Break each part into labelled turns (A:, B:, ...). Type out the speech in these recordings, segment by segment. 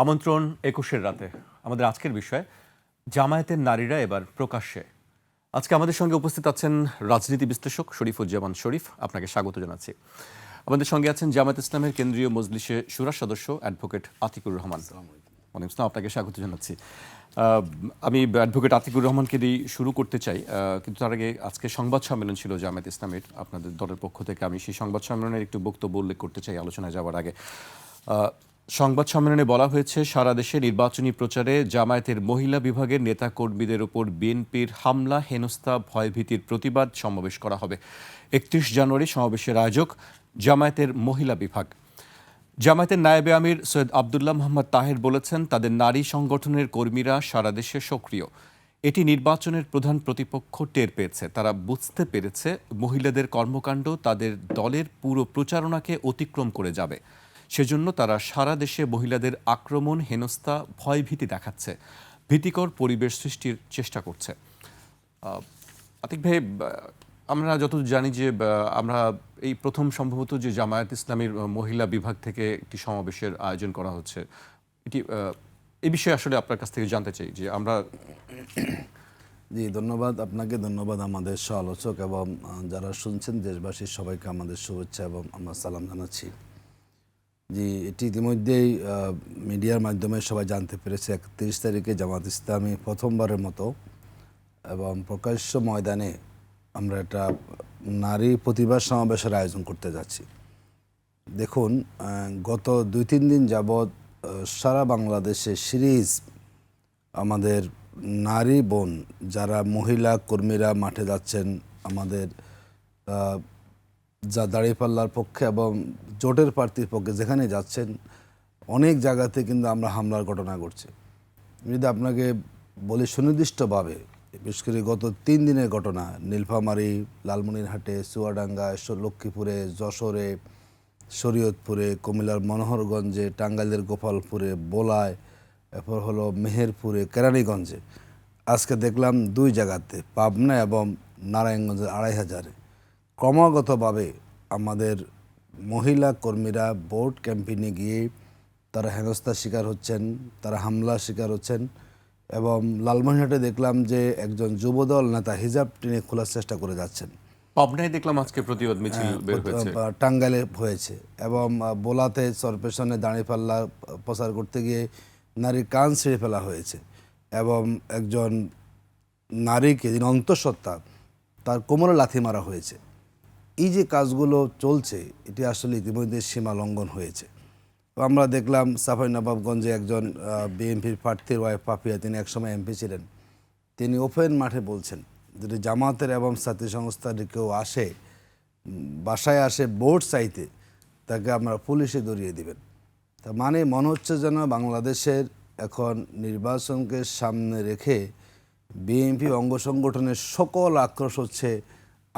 A: আমন্ত্রণ ২১-এর রাতে। আমাদের আজকের বিষয় জামায়াতের নারীরা এবার প্রকাশ্যে। আজকে আমাদের সঙ্গে উপস্থিত আছেন রাজনীতি বিশ্লেষক শরীফুজ্জামান শরীফ। আপনাকে স্বাগত জানাচ্ছি। আমাদের সঙ্গে আছেন জামায়াত ইসলামের কেন্দ্রীয় মজলিসে শুরা সদস্য অ্যাডভোকেট আতিকুর রহমান। ওয়ালাইকুম আসসালাম, আপনাকে স্বাগত জানাচ্ছি। আমি অ্যাডভোকেট আতিকুর রহমানকে দিয়ে শুরু করতে চাই, কিন্তু তার আগে আজকে সংবাদ সম্মেলন ছিল জামায়াত ইসলামের আপনাদের দলের পক্ষ থেকে। আমি সেই সংবাদ সম্মেলনের একটু বক্তব্য উল্লেখ করতে চাই আলোচনায় যাওয়ার আগে। সংবাদ সম্মেলনে বলা হয়েছে, সারা দেশে নির্বাচনী প্রচারে জামায়াতের মহিলা বিভাগের নেতাকর্মীদের উপর বিএনপির হামলা, হেনস্থা, ভয়ভীতির প্রতিবাদ সমাবেশ করা হবে। ৩১ জানুয়ারি সমাবেশের আয়োজক জামায়াতের মহিলা বিভাগ। জামায়াতের নায়েবে আমির সৈয়দ আবদুল্লাহ মোহাম্মদ তাহের বলেছেন, তাদের নারী সংগঠনের কর্মীরা সারা দেশে সক্রিয়। এটি নির্বাচনের প্রধান প্রতিপক্ষ টের পেয়েছে। তারা বুঝতে পেরেছে মহিলাদের কর্মকাণ্ড তাদের দলের পুরো প্রচারণাকে অতিক্রম করে যাবে। সেজন্য তারা সারা দেশে মহিলাদের আক্রমণ, হেনস্থা, ভয়ভীতি দেখাচ্ছে, ভীতিকর পরিবেশ সৃষ্টির চেষ্টা করছে। আতিক ভাই, আমরা যতদূর জানি যে আমরা এই প্রথম সম্ভবত যে জামায়াত ইসলামীর মহিলা বিভাগ থেকে একটি সমাবেশের আয়োজন করা হচ্ছে, এটি এই বিষয়ে আসলে আপনার কাছ থেকে জানতে চাই যে আমরা।
B: জি, ধন্যবাদ আপনাকে, ধন্যবাদ আমাদের সহ আলোচক এবং যারা শুনছেন দেশবাসীর সবাইকে আমাদের শুভেচ্ছা এবং আমরা সালাম জানাচ্ছি। জি, এটি ইতিমধ্যেই মিডিয়ার মাধ্যমে সবাই জানতে পেরেছে ৩১ তারিখে জামায়াত ইসলামী প্রথমবারের মতো এবং প্রকাশ্য ময়দানে আমরা একটা নারী প্রতিবাদ সমাবেশের আয়োজন করতে যাচ্ছি। দেখুন, গত ২-৩ দিন যাবৎ সারা বাংলাদেশে সিরিজ আমাদের নারী বোন যারা মহিলা কর্মীরা মাঠে যাচ্ছেন, আমাদের যা দাঁড়িপাল্লার পক্ষে এবং জোটের প্রার্থীর পক্ষে যেখানে যাচ্ছেন, অনেক জায়গাতে কিন্তু আমরা হামলার ঘটনা ঘটছে। যদি আপনাকে বলি সুনির্দিষ্টভাবে, বিশেষ করে গত ৩ দিনের ঘটনা, নীলফামারী, লালমনিরহাটে, চুয়াডাঙ্গা, লক্ষ্মীপুরে, যশোরে, শরীয়তপুরে, কুমিল্লার মনোহরগঞ্জে, টাঙ্গাইলের গোপালপুরে, বোলায়, এরপর হলো মেহেরপুরে, কেরানীগঞ্জে। আজকে দেখলাম ২ জায়গাতে, পাবনা এবং নারায়ণগঞ্জের ২৫০০-এ ক্রমাগতভাবে আমাদের মহিলা কর্মীরা ভোট ক্যাম্পেইনে গিয়ে তারা হেনস্থার শিকার হচ্ছেন, তারা হামলার শিকার হচ্ছেন। এবং লালমনিরহাটে দেখলাম যে একজন যুবদল নেতা হিজাব টেনে খোলার চেষ্টা করে যাচ্ছেন।
A: পাবনায় দেখলাম আজকে প্রতিবাদ মিছিল বের হয়েছে,
B: টাঙ্গাইলে হয়েছে এবং বোলাতে চরপেশনে দাঁড়িপাল্লা প্রচার করতে গিয়ে নারীর কান ছিঁড়ে ফেলা হয়েছে এবং একজন নারীকে, যিনি অন্তঃসত্ত্বা, তার কোমরে লাথি মারা হয়েছে। এই যে কাজগুলো চলছে, এটি আসলে ইতিমধ্যে সীমা লঙ্ঘন হয়েছে। আমরা দেখলাম চাঁপাইনবাবগঞ্জে একজন বিএনপির প্রার্থীর ওয়াইফ পাপিয়া, তিনি একসময় এমপি ছিলেন, তিনি ওপেন মাঠে বলছেন যদি জামাতের এবং ছাত্রী সংস্থার কেউ আসে, বাসায় আসে ভোট চাইতে, তাকে আপনারা পুলিশে ধরিয়ে দিবেন। তা মানে মনে হচ্ছে যেন বাংলাদেশের এখন নির্বাচনকে সামনে রেখে বিএনপি অঙ্গ সংগঠনের সকল আক্রোশ হচ্ছে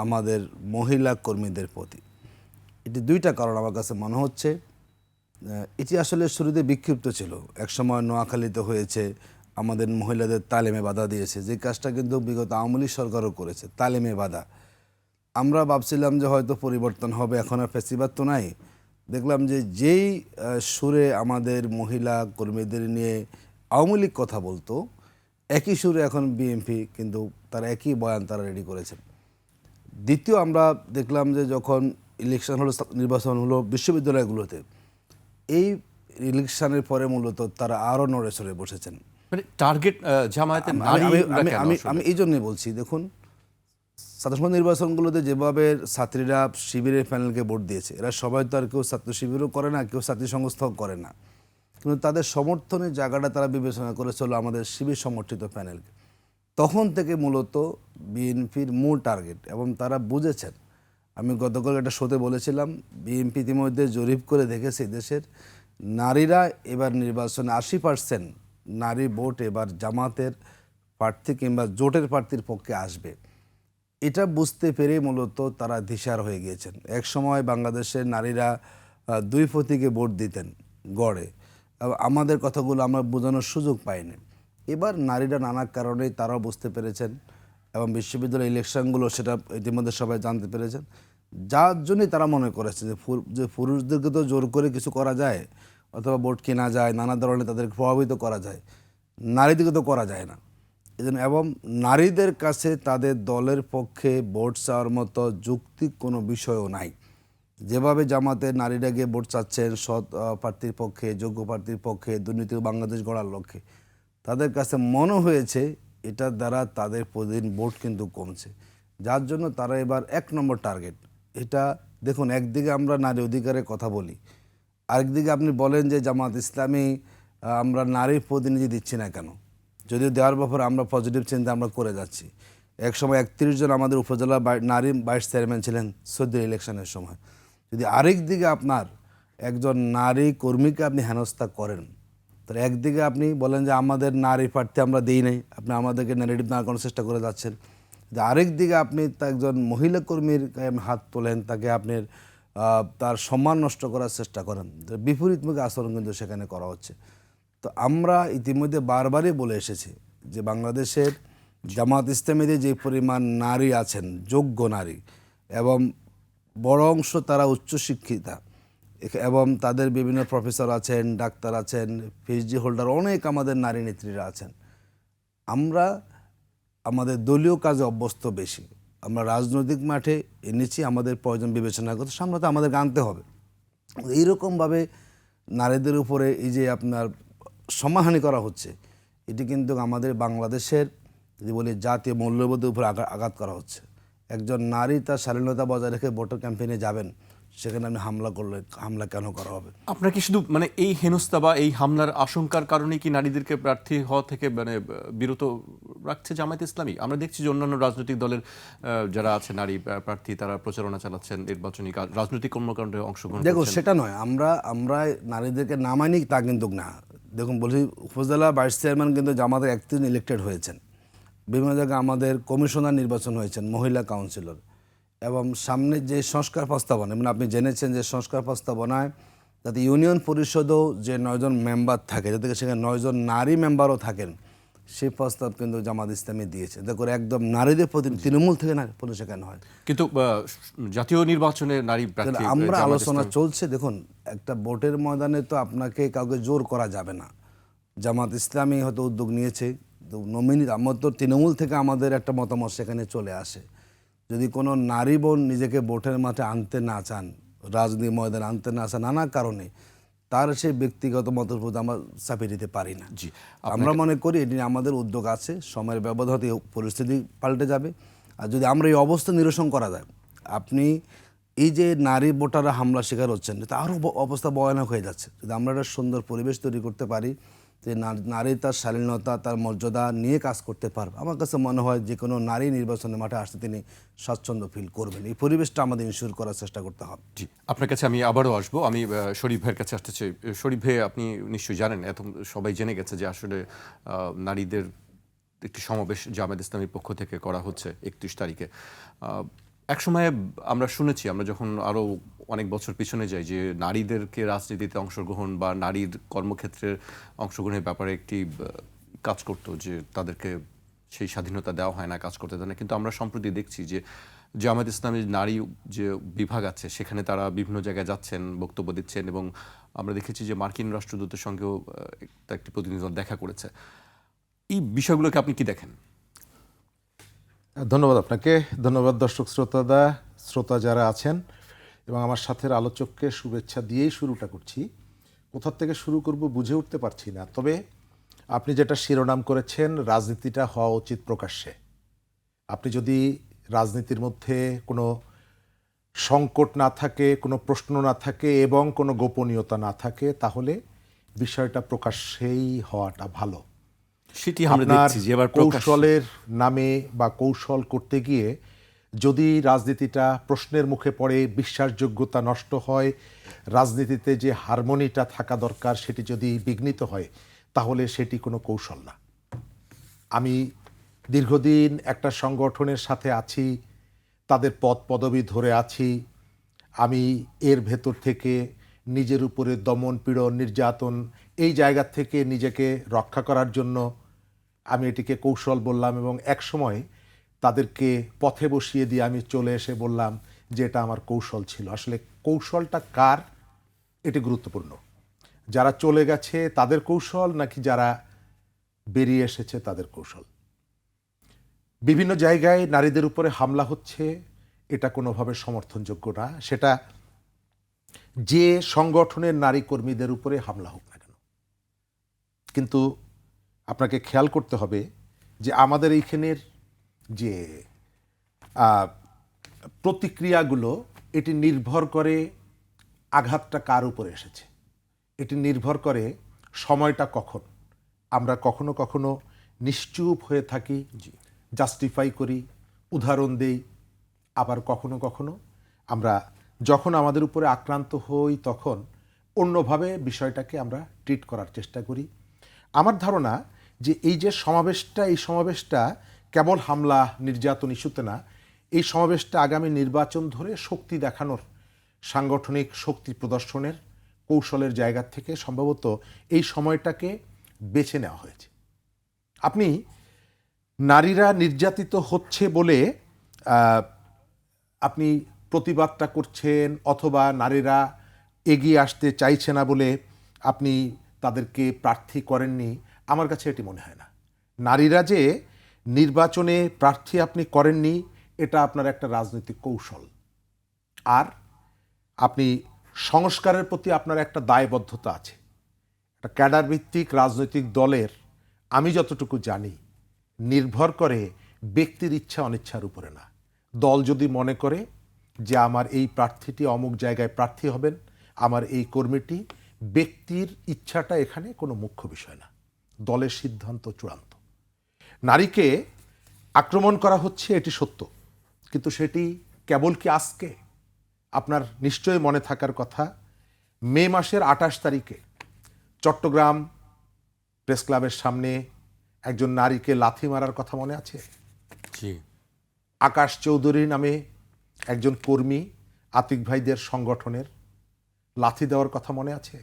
B: আমাদের মহিলা কর্মীদের প্রতি। এটি ২টা কারণ আমার কাছে মনে হচ্ছে। এটি আসলে শুরুতে বিক্ষিপ্ত ছিল, একসময় নোয়াখালীতে হয়েছে, আমাদের মহিলাদের তালিমে বাধা দিয়েছে, যে কাজটা কিন্তু বিগত আওয়ামী লীগ সরকারও করেছে, তালিমে বাধা। আমরা ভাবছিলাম যে হয়তো পরিবর্তন হবে, এখন আর ফেসিবাদ তো নাই। দেখলাম যে যেই সুরে আমাদের মহিলা কর্মীদের নিয়ে আওয়ামী লীগ কথা বলতো, একই সুরে এখন বিএনপি কিন্তু তারা একই বয়ান তারা রেডি করেছেন। দ্বিতীয়, আমরা দেখলাম যে যখন ইলেকশন হলো, নির্বাচন হলো বিশ্ববিদ্যালয়গুলোতে, এই ইলেকশনের পরে মূলত তারা আরও নড়ে চড়ে বসেছেন।
A: মানে টার্গেট জামায়াতের নারী।
B: আমি এই জন্যই বলছি, দেখুন ছাত্র সংসদ নির্বাচনগুলোতে যেভাবে ছাত্রীরা শিবিরের প্যানেলকে ভোট দিয়েছে, এরা সবাই তো আর কেউ ছাত্র শিবিরও করে না, কেউ ছাত্রী সংস্থাও করে না, কিন্তু তাদের সমর্থনের জায়গাটা তারা বিবেচনা করেছিল আমাদের শিবির সমর্থিত প্যানেলকে। তখন থেকে মূলত বিএনপির মূল টার্গেট, এবং তারা বুঝেছেন। আমি গতকাল একটা শোতে বলেছিলাম, বিএনপি ইতিমধ্যে জরিপ করে দেখেছে দেশের নারীরা এবার নির্বাচনে ৮০% নারী ভোট এবার জামাতের প্রার্থী কিংবা জোটের প্রার্থীর পক্ষে আসবে। এটা বুঝতে পেরে মূলত তারা দিশার হয়ে গিয়েছেন। এক সময় বাংলাদেশের নারীরা ২ প্রতীকে ভোট দিতেন গড়ে, আমাদের কথাগুলো আমরা বোঝানোর সুযোগ পাইনি। এবার নারীরা নানা কারণে তারাও বুঝতে পেরেছেন এবং বিশ্ববিদ্যালয় ইলেকশনগুলো সেটা ইতিমধ্যে সবাই জানতে পেরেছেন, যার জন্যই তারা মনে করেছে যে পুরুষদেরকে তো জোর করে কিছু করা যায়, অথবা ভোট কেনা যায়, নানা ধরনের তাদেরকে প্রভাবিত করা যায়, নারীদেরকে তো করা যায় না। এজন্য এবং নারীদের কাছে তাদের দলের পক্ষে ভোট চাওয়ার মতো যৌক্তিক কোনো বিষয়ও নাই। যেভাবে জামাতের নারীরা গিয়ে ভোট চাচ্ছেন সৎ প্রার্থীর পক্ষে, যোগ্য প্রার্থীর পক্ষে, দুর্নীতি বাংলাদেশ গড়ার লক্ষ্যে, তাদের কাছে মনে হয়েছে এটার দ্বারা তাদের প্রতিদিন ভোট কিন্তু কমছে, যার জন্য তারা এবার 1 নম্বর টার্গেট। এটা দেখুন, একদিকে আমরা নারী অধিকারের কথা বলি, আরেকদিকে আপনি বলেন যে জামাত ইসলামী আমরা নারীর প্রতিনিধি দিচ্ছি না কেন, যদিও দেওয়ার ব্যাপারে আমরা পজিটিভ চিন্তা আমরা করে যাচ্ছি। একসময় 31 জন আমাদের উপজেলা নারী ভাইস চেয়ারম্যান ছিলেন সদ্য ইলেকশনের সময়। যদি আরেক দিকে আপনার একজন নারী কর্মীকে আপনি হেনস্থা করেন, তাহলে একদিকে আপনি বলেন যে আমাদের নারী প্রার্থী আমরা দিই নাই, আপনি আমাদেরকে নেগেটিভ না করার চেষ্টা করে যাচ্ছেন। আরেক দিকে আপনি একজন মহিলা কর্মীর হাত তোলেন, তাকে আপনার তার সম্মান নষ্ট করার চেষ্টা করেন, বিপরীতমুখী আচরণ কিন্তু সেখানে করা হচ্ছে। তো আমরা ইতিমধ্যে বারবারই বলে এসেছি যে বাংলাদেশের জামাত ইসলামীদের যে পরিমাণ নারী আছেন, যোগ্য নারী, এবং বড় অংশ তারা উচ্চশিক্ষিতা, এবং তাদের বিভিন্ন প্রফেসর আছেন, ডাক্তার আছেন, পিএইচডি হোল্ডার, অনেক আমাদের নারী নেত্রীরা আছেন। আমরা আমাদের দলীয় কাজে অভ্যস্ত বেশি, আমরা রাজনৈতিক মাঠে এনেছি আমাদের প্রয়োজন বিবেচনা করতে, সামনে তো আমাদেরকে আনতে হবে। এইরকমভাবে নারীদের উপরে এই যে আপনার সম্মানহানি করা হচ্ছে, এটি কিন্তু আমাদের বাংলাদেশের যদি বলি জাতীয় মূল্যবোধের উপরে আঘাত করা হচ্ছে। একজন নারী তার স্বাধীনতা বজায় রেখে ভোটার ক্যাম্পেইনে যাবেন, সেখানে আপনি হামলা করলে হামলা কেন করা হবে?
A: আপনার কি শুধু মানে এই হেনস্থা বা এই হামলার আশঙ্কার কারণেই কি নারীদেরকে প্রার্থী হওয়া থেকে মানে বিরত রাখছে জামায়াত ইসলামী? আমরা দেখছি যে অন্যান্য রাজনৈতিক দলের যারা আছে নারী প্রার্থী, তারা প্রচারণা চালাচ্ছেন, নির্বাচনী রাজনৈতিক কর্মকাণ্ডে অংশগ্রহণ
B: দেখো,
A: করছেন।
B: সেটা নয়, আমরা নারীদেরকে নামাইনি তা কিন্তু না। দেখুন, বলছি উপজেলা ভাইস চেয়ারম্যান কিন্তু জামাতের 31 ইলেক্টেড হয়েছেন, বিভিন্ন জায়গায় আমাদের কমিশনার নির্বাচন হয়েছেন, মহিলা কাউন্সিলর, এবং সামনে যে সংস্কার প্রস্তাবনা, মানে আপনি জেনেছেন যে সংস্কার প্রস্তাবনায় যাতে ইউনিয়ন পরিষদও যে 9 জন মেম্বার থাকে, যাতে সেখানে 9 জন নারী মেম্বারও থাকেন, সেই প্রস্তাব কিন্তু জামাত ইসলামী দিয়েছে, যাতে করে একদম নারীদের প্রতি তৃণমূল থেকে না সেখানে হয়।
A: কিন্তু জাতীয় নির্বাচনে নারী প্রার্থী
B: আমরা
A: জামায়াত
B: আলোচনা
A: ইসলামী-
B: চলছে। দেখুন, একটা ভোটের ময়দানে তো আপনাকে কাউকে জোর করা যাবে না। জামাত ইসলামী হয়তো উদ্যোগ নিয়েছে, তো নমিনি আমার তো তৃণমূল থেকে আমাদের একটা মতামত সেখানে চলে আসে। যদি কোনো নারী বোন নিজেকে ভোটের মাঠে আনতে না চান, রাজনীতি ময়দানে আনতে না চান নানা কারণে, তার সেই ব্যক্তিগত মতের প্রতি আমরা চাপিয়ে দিতে পারি না।
A: জি,
B: আমরা মনে করি এটি আমাদের উদ্যোগ আছে, সময়ের ব্যবধানে পরিস্থিতি পাল্টে যাবে। আর যদি আমরা এই অবস্থা নিরসন করা যায়, আপনি এই যে নারী ভোটাররা হামলা শিকার হচ্ছেন, এটা আরও অবস্থা ভয়ানক হয়ে যাচ্ছে। যদি আমরা একটা সুন্দর পরিবেশ তৈরি করতে পারি, যে নারী তার শালীনতা, তার মর্যাদা নিয়ে কাজ করতে পারবে, আমার কাছে মনে হয় যে কোনো নারী নির্বাচনের মাঠে আসতে তিনি স্বাচ্ছন্দ্য ফিল করবেন। এই পরিবেশটা আমাদের ইনশিওর করার চেষ্টা করতে হবে।
A: জি, আপনার কাছে আমি আবারও আসবো। আমি শরীফ ভাইয়ের কাছে আসতে চাই। শরীফ ভাই, আপনি নিশ্চয়ই জানেন, এত সবাই জেনে গেছে যে আসলে নারীদের একটি সমাবেশ জামায়াত ইসলামীর পক্ষ থেকে করা হচ্ছে 31 তারিখে। একসময় আমরা শুনেছি, আমরা যখন আরও অনেক বছর পিছনে যাই, যে নারীদেরকে রাজনীতিতে অংশগ্রহণ বা নারীর কর্মক্ষেত্রের অংশগ্রহণের ব্যাপারে একটি কাজ করতো, যে তাদেরকে সেই স্বাধীনতা দেওয়া হয় না, কাজ করতে দেয় না। কিন্তু আমরা সম্প্রতি দেখছি যে জামায়াত ইসলামের নারী যে বিভাগ আছে, সেখানে তারা বিভিন্ন জায়গায় যাচ্ছেন, বক্তব্য দিচ্ছেন, এবং আমরা দেখেছি যে মার্কিন রাষ্ট্রদূতের সঙ্গেও একটি প্রতিনিধি দল দেখা করেছে। এই বিষয়গুলোকে আপনি কি দেখেন?
C: ধন্যবাদ আপনাকে, ধন্যবাদ দর্শক শ্রোতা যারা আছেন, এবং আমার সাথে আলোচককে শুভেচ্ছা দিয়েই শুরুটা করছি। কোথা থেকে শুরু করব বুঝে উঠতে পারছি না। তবে আপনি যেটা শিরোনাম করেছেন, রাজনীতিটা হওয়া উচিত প্রকাশ্যে। আপনি যদি রাজনীতির মধ্যে কোনো সংকট না থাকে, কোনো প্রশ্ন না থাকে এবং কোনো গোপনীয়তা না থাকে, তাহলে বিষয়টা প্রকাশ্যেই হওয়াটা ভালো।
A: সেটি আমরা
C: আপনার
A: দেখছি যে এবার
C: কৌশলের নামে বা কৌশল করতে গিয়ে যদি রাজনীতিটা প্রশ্নের মুখে পড়ে, বিশ্বাসযোগ্যতা নষ্ট হয়, রাজনীতিতে যে হারমোনিটা থাকা দরকার সেটি যদি বিঘ্নিত হয়, তাহলে সেটি কোনো কৌশল না। আমি দীর্ঘদিন একটা সংগঠনের সাথে আছি, তাদের পদ পদবি ধরে আছি। আমি এর ভেতর থেকে নিজের উপরে দমন পীড়ন নির্যাতন এই জায়গা থেকে নিজেকে রক্ষা করার জন্য আমি এটিকে কৌশল বললাম, এবং এক সময় তাদেরকে পথে বসিয়ে দিয়ে আমি চলে এসে বললাম যে এটা আমার কৌশল ছিল। আসলে কৌশলটা কার, এটি গুরুত্বপূর্ণ। যারা চলে গেছে তাদের কৌশল নাকি যারা বেরিয়ে এসেছে তাদের কৌশল? বিভিন্ন জায়গায় নারীদের উপরে হামলা হচ্ছে, এটা কোনোভাবে সমর্থনযোগ্য না। সেটা যে সংগঠনের নারী কর্মীদের উপরে হামলা হোক না কেন। কিন্তু আপনাকে খেয়াল করতে হবে যে আমাদের এইখানের যে প্রতিক্রিয়াগুলো, এটি নির্ভর করে আঘাতটা কার উপরে এসেছে, এটি নির্ভর করে সময়টা কখন। আমরা কখনো কখনো নিশ্চুপ হয়ে থাকি, জাস্টিফাই করি, উদাহরণ দেই, আবার কখনো কখনো আমরা যখন আমাদের উপরে আক্রান্ত হই তখন অন্যভাবে বিষয়টাকে আমরা ট্রিট করার চেষ্টা করি। আমার ধারণা যে এই যে সমাবেশটা, এই সমাবেশটা কেবল হামলা নির্যাতন ইস্যুতে না, এই সমাবেশটা আগামী নির্বাচন ধরে শক্তি দেখানোর, সাংগঠনিক শক্তি প্রদর্শনের কৌশলের জায়গা থেকে সম্ভবত এই সময়টাকে বেছে নেওয়া হয়েছে। আপনি নারীরা নির্যাতিত হচ্ছে বলে আপনি প্রতিবাদটা করছেন, অথবা নারীরা এগিয়ে আসতে চাইছে না বলে আপনি তাদেরকে প্রার্থী করেননি, আমার কাছে এটি মনে হয় না। নারীরা যে নির্বাচনে প্রার্থী আপনি করেননি, এটা আপনার একটা রাজনৈতিক কৌশল। আর আপনি সংস্কারের প্রতি আপনার একটা দায়বদ্ধতা আছে। একটা ক্যাডার ভিত্তিক রাজনৈতিক দলের, আমি যতটুকু জানি, নির্ভর করে ব্যক্তির ইচ্ছা অনিচ্ছার উপরে না। দল যদি মনে করে যে আমার এই প্রার্থীটি অমুক জায়গায় প্রার্থী হবেন, আমার এই কর্মীটি, ব্যক্তির ইচ্ছাটা এখানে কোনো মুখ্য বিষয় না, দলের সিদ্ধান্ত চূড়ান্ত। নারীকে আক্রমণ করা হচ্ছে এটি সত্য, কিন্তু সেটি কেবল কি আজকে? আপনার নিশ্চয়ই মনে থাকার কথা, মে মাসের 28 তারিখে চট্টগ্রাম প্রেস ক্লাবের সামনে একজন নারীকে লাথি মারার কথা মনে আছে?
A: জি।
C: আকাশ চৌধুরী নামে একজন কর্মী, আতিক ভাইদের সংগঠনের, লাথি দেওয়ার কথা মনে আছে?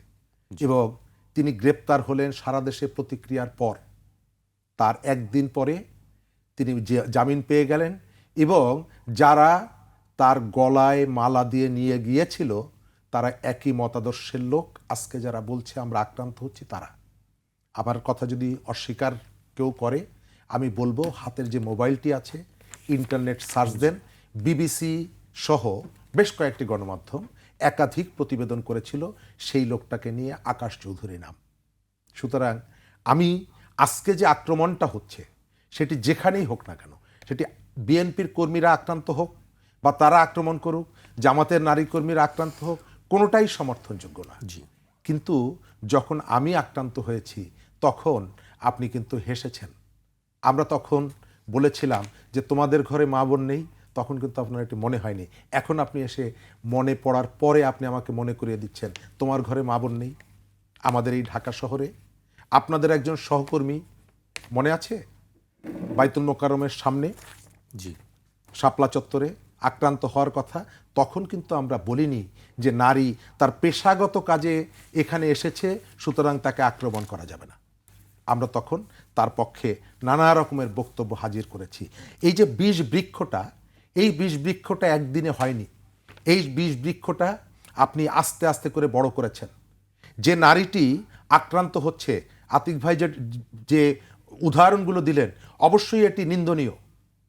C: এবং তিনি গ্রেপ্তার হলেন সারা দেশে প্রতিক্রিয়ার পর। তার একদিন পরে তিনি জামিন পেয়ে গেলেন, এবং যারা তার গলায় মালা দিয়ে নিয়ে গিয়েছিল তারা একই মতাদর্শের লোক। আজকে যারা বলছে আমরা আক্রান্ত হচ্ছি তারা। আমার কথা যদি অস্বীকার কেউ করে, আমি বলবো হাতের যে মোবাইলটি আছে, ইন্টারনেট সার্চ দেন, বিবিসি সহ বেশ কয়েকটি গণমাধ্যম একাধিক প্রতিবেদন করেছিল সেই লোকটাকে নিয়ে, আকাশ চৌধুরী নাম। সুতরাং আমি আজকে যে আক্রমণটা হচ্ছে সেটি যেখানেই হোক না কেন, সেটি বিএনপির কর্মীরা আক্রান্ত হোক বা তারা আক্রমণ করুক, জামাতের নারী কর্মীরা আক্রান্ত হোক, কোনোটাই সমর্থনযোগ্য না। কিন্তু যখন আমি আক্রান্ত হয়েছি তখন আপনি কিন্তু হেসেছেন। আমরা তখন বলেছিলাম যে তোমাদের ঘরে মা বোন নেই, তখন কিন্তু আপনার এটি মনে হয়নি। এখন আপনি এসে মনে পড়ার পরে আপনি আমাকে মনে করিয়ে দিচ্ছেন তোমার ঘরে মা বোন নেই। আমাদের এই ঢাকা শহরে আপনাদের একজন সহকর্মী, মনে আছে, বাইতুল মোকাররমের সামনে,
A: জি,
C: শাপলা চত্বরে আক্রান্ত হওয়ার কথা। তখন কিন্তু আমরা বলিনি যে নারী তার পেশাগত কাজে এখানে এসেছে সুতরাং তাকে আক্রমণ করা যাবে না। আমরা তখন তার পক্ষে নানা রকমের বক্তব্য হাজির করেছি। এই যে বিষ বৃক্ষটা, এই বিষ বৃক্ষটা একদিনে হয়নি। এই বিষ বৃক্ষটা আপনি আস্তে আস্তে করে বড় করেছেন। যে নারীটি আক্রান্ত হচ্ছে, আতিক ভাই যে উদাহরণগুলো দিলেন, অবশ্যই এটি নিন্দনীয়,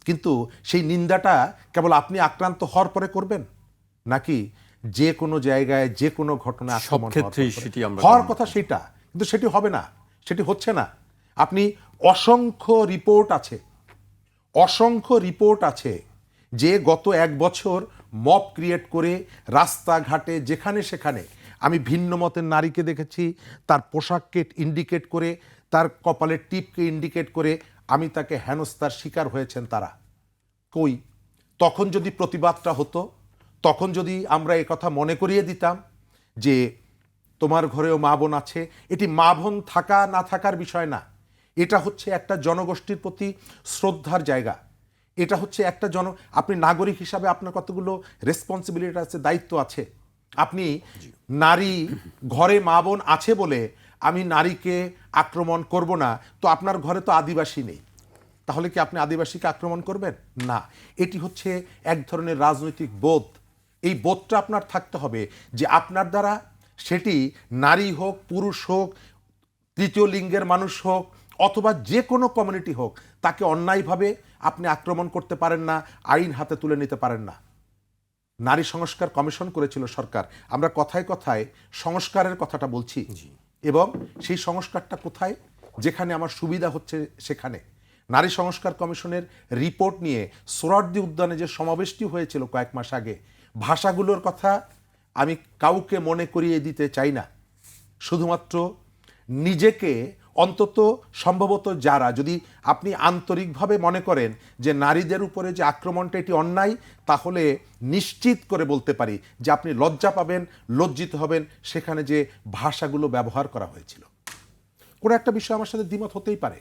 C: কিন্তু সেই নিন্দাটা কেবল আপনি আক্রান্ত হওয়ার পরে করবেন, নাকি যে কোনো জায়গায় যে কোনো ঘটনা আক্রমণ হওয়ার কথা সেটা, কিন্তু সেটি হবে না, সেটি হচ্ছে না। আপনি অসংখ্য রিপোর্ট আছে যে গত 1 বছর মব ক্রিয়েট করে রাস্তাঘাটে যেখানে সেখানে আমি ভিন্ন মতের নারীকে দেখেছি, তার পোশাককে ইন্ডিকেট করে, তার কপালের টিপকে ইন্ডিকেট করে আমি তাকে হেনস্থার শিকার হয়েছেন তারা। কই তখন যদি প্রতিবাদটা হতো, তখন যদি আমরা এই কথা মনে করিয়ে দিতাম যে তোমার ঘরেও মা বোন আছে, এটি মা বোন থাকা না থাকার বিষয় না, এটা হচ্ছে একটা জনগোষ্ঠীর প্রতি শ্রদ্ধার জায়গা। এটা হচ্ছে একটা আপনি নাগরিক হিসাবে আপনার কতগুলো রেসপন্সিবিলিটি আছে, দায়িত্ব আছে। আপনি নারী ঘরে মা বোন আছে বলে আমি নারীকে আক্রমণ করব না, তো আপনার ঘরে তো আদিবাসী নেই, তাহলে কি আপনি আদিবাসীকে আক্রমণ করবেন? না। এটি হচ্ছে এক ধরনের রাজনৈতিক বোধ। এই বোধটা আপনার থাকতে হবে যে আপনার দ্বারা সেটি নারী হোক, পুরুষ হোক, তৃতীয় লিঙ্গের মানুষ হোক, অথবা যে কোনো কমিউনিটি হোক, তাকে অন্যায়ভাবে আপনি আক্রমণ করতে পারেন না, আইন হাতে তুলে নিতে পারেন না। নারী সংস্কার কমিশন করেছিল সরকার। আমরা কথায় কথায় সংস্কারের কথাটা বলছি, এবং সেই সংস্কারটা কোথায়? যেখানে আমার সুবিধা হচ্ছে সেখানে। নারী সংস্কার কমিশনের রিপোর্ট নিয়ে সোহরাওয়ার্দী উদ্যানে যে সমাবেশটি হয়েছিল কয়েক মাস আগে, ভাষাগুলোর কথা আমি কাউকে মনে করিয়ে দিতে চাই না। শুধুমাত্র নিজেকে, অন্তত সম্ভবত যারা, যদি আপনি আন্তরিকভাবে মনে করেন যে নারীদের উপরে যে আক্রমণটা এটি অন্যায়, তাহলে নিশ্চিত করে বলতে পারি যে আপনি লজ্জা পাবেন, লজ্জিত হবেন সেখানে যে ভাষাগুলো ব্যবহার করা হয়েছিল। কোনো একটা বিষয় আমার সাথে দ্বিমত হতেই পারে,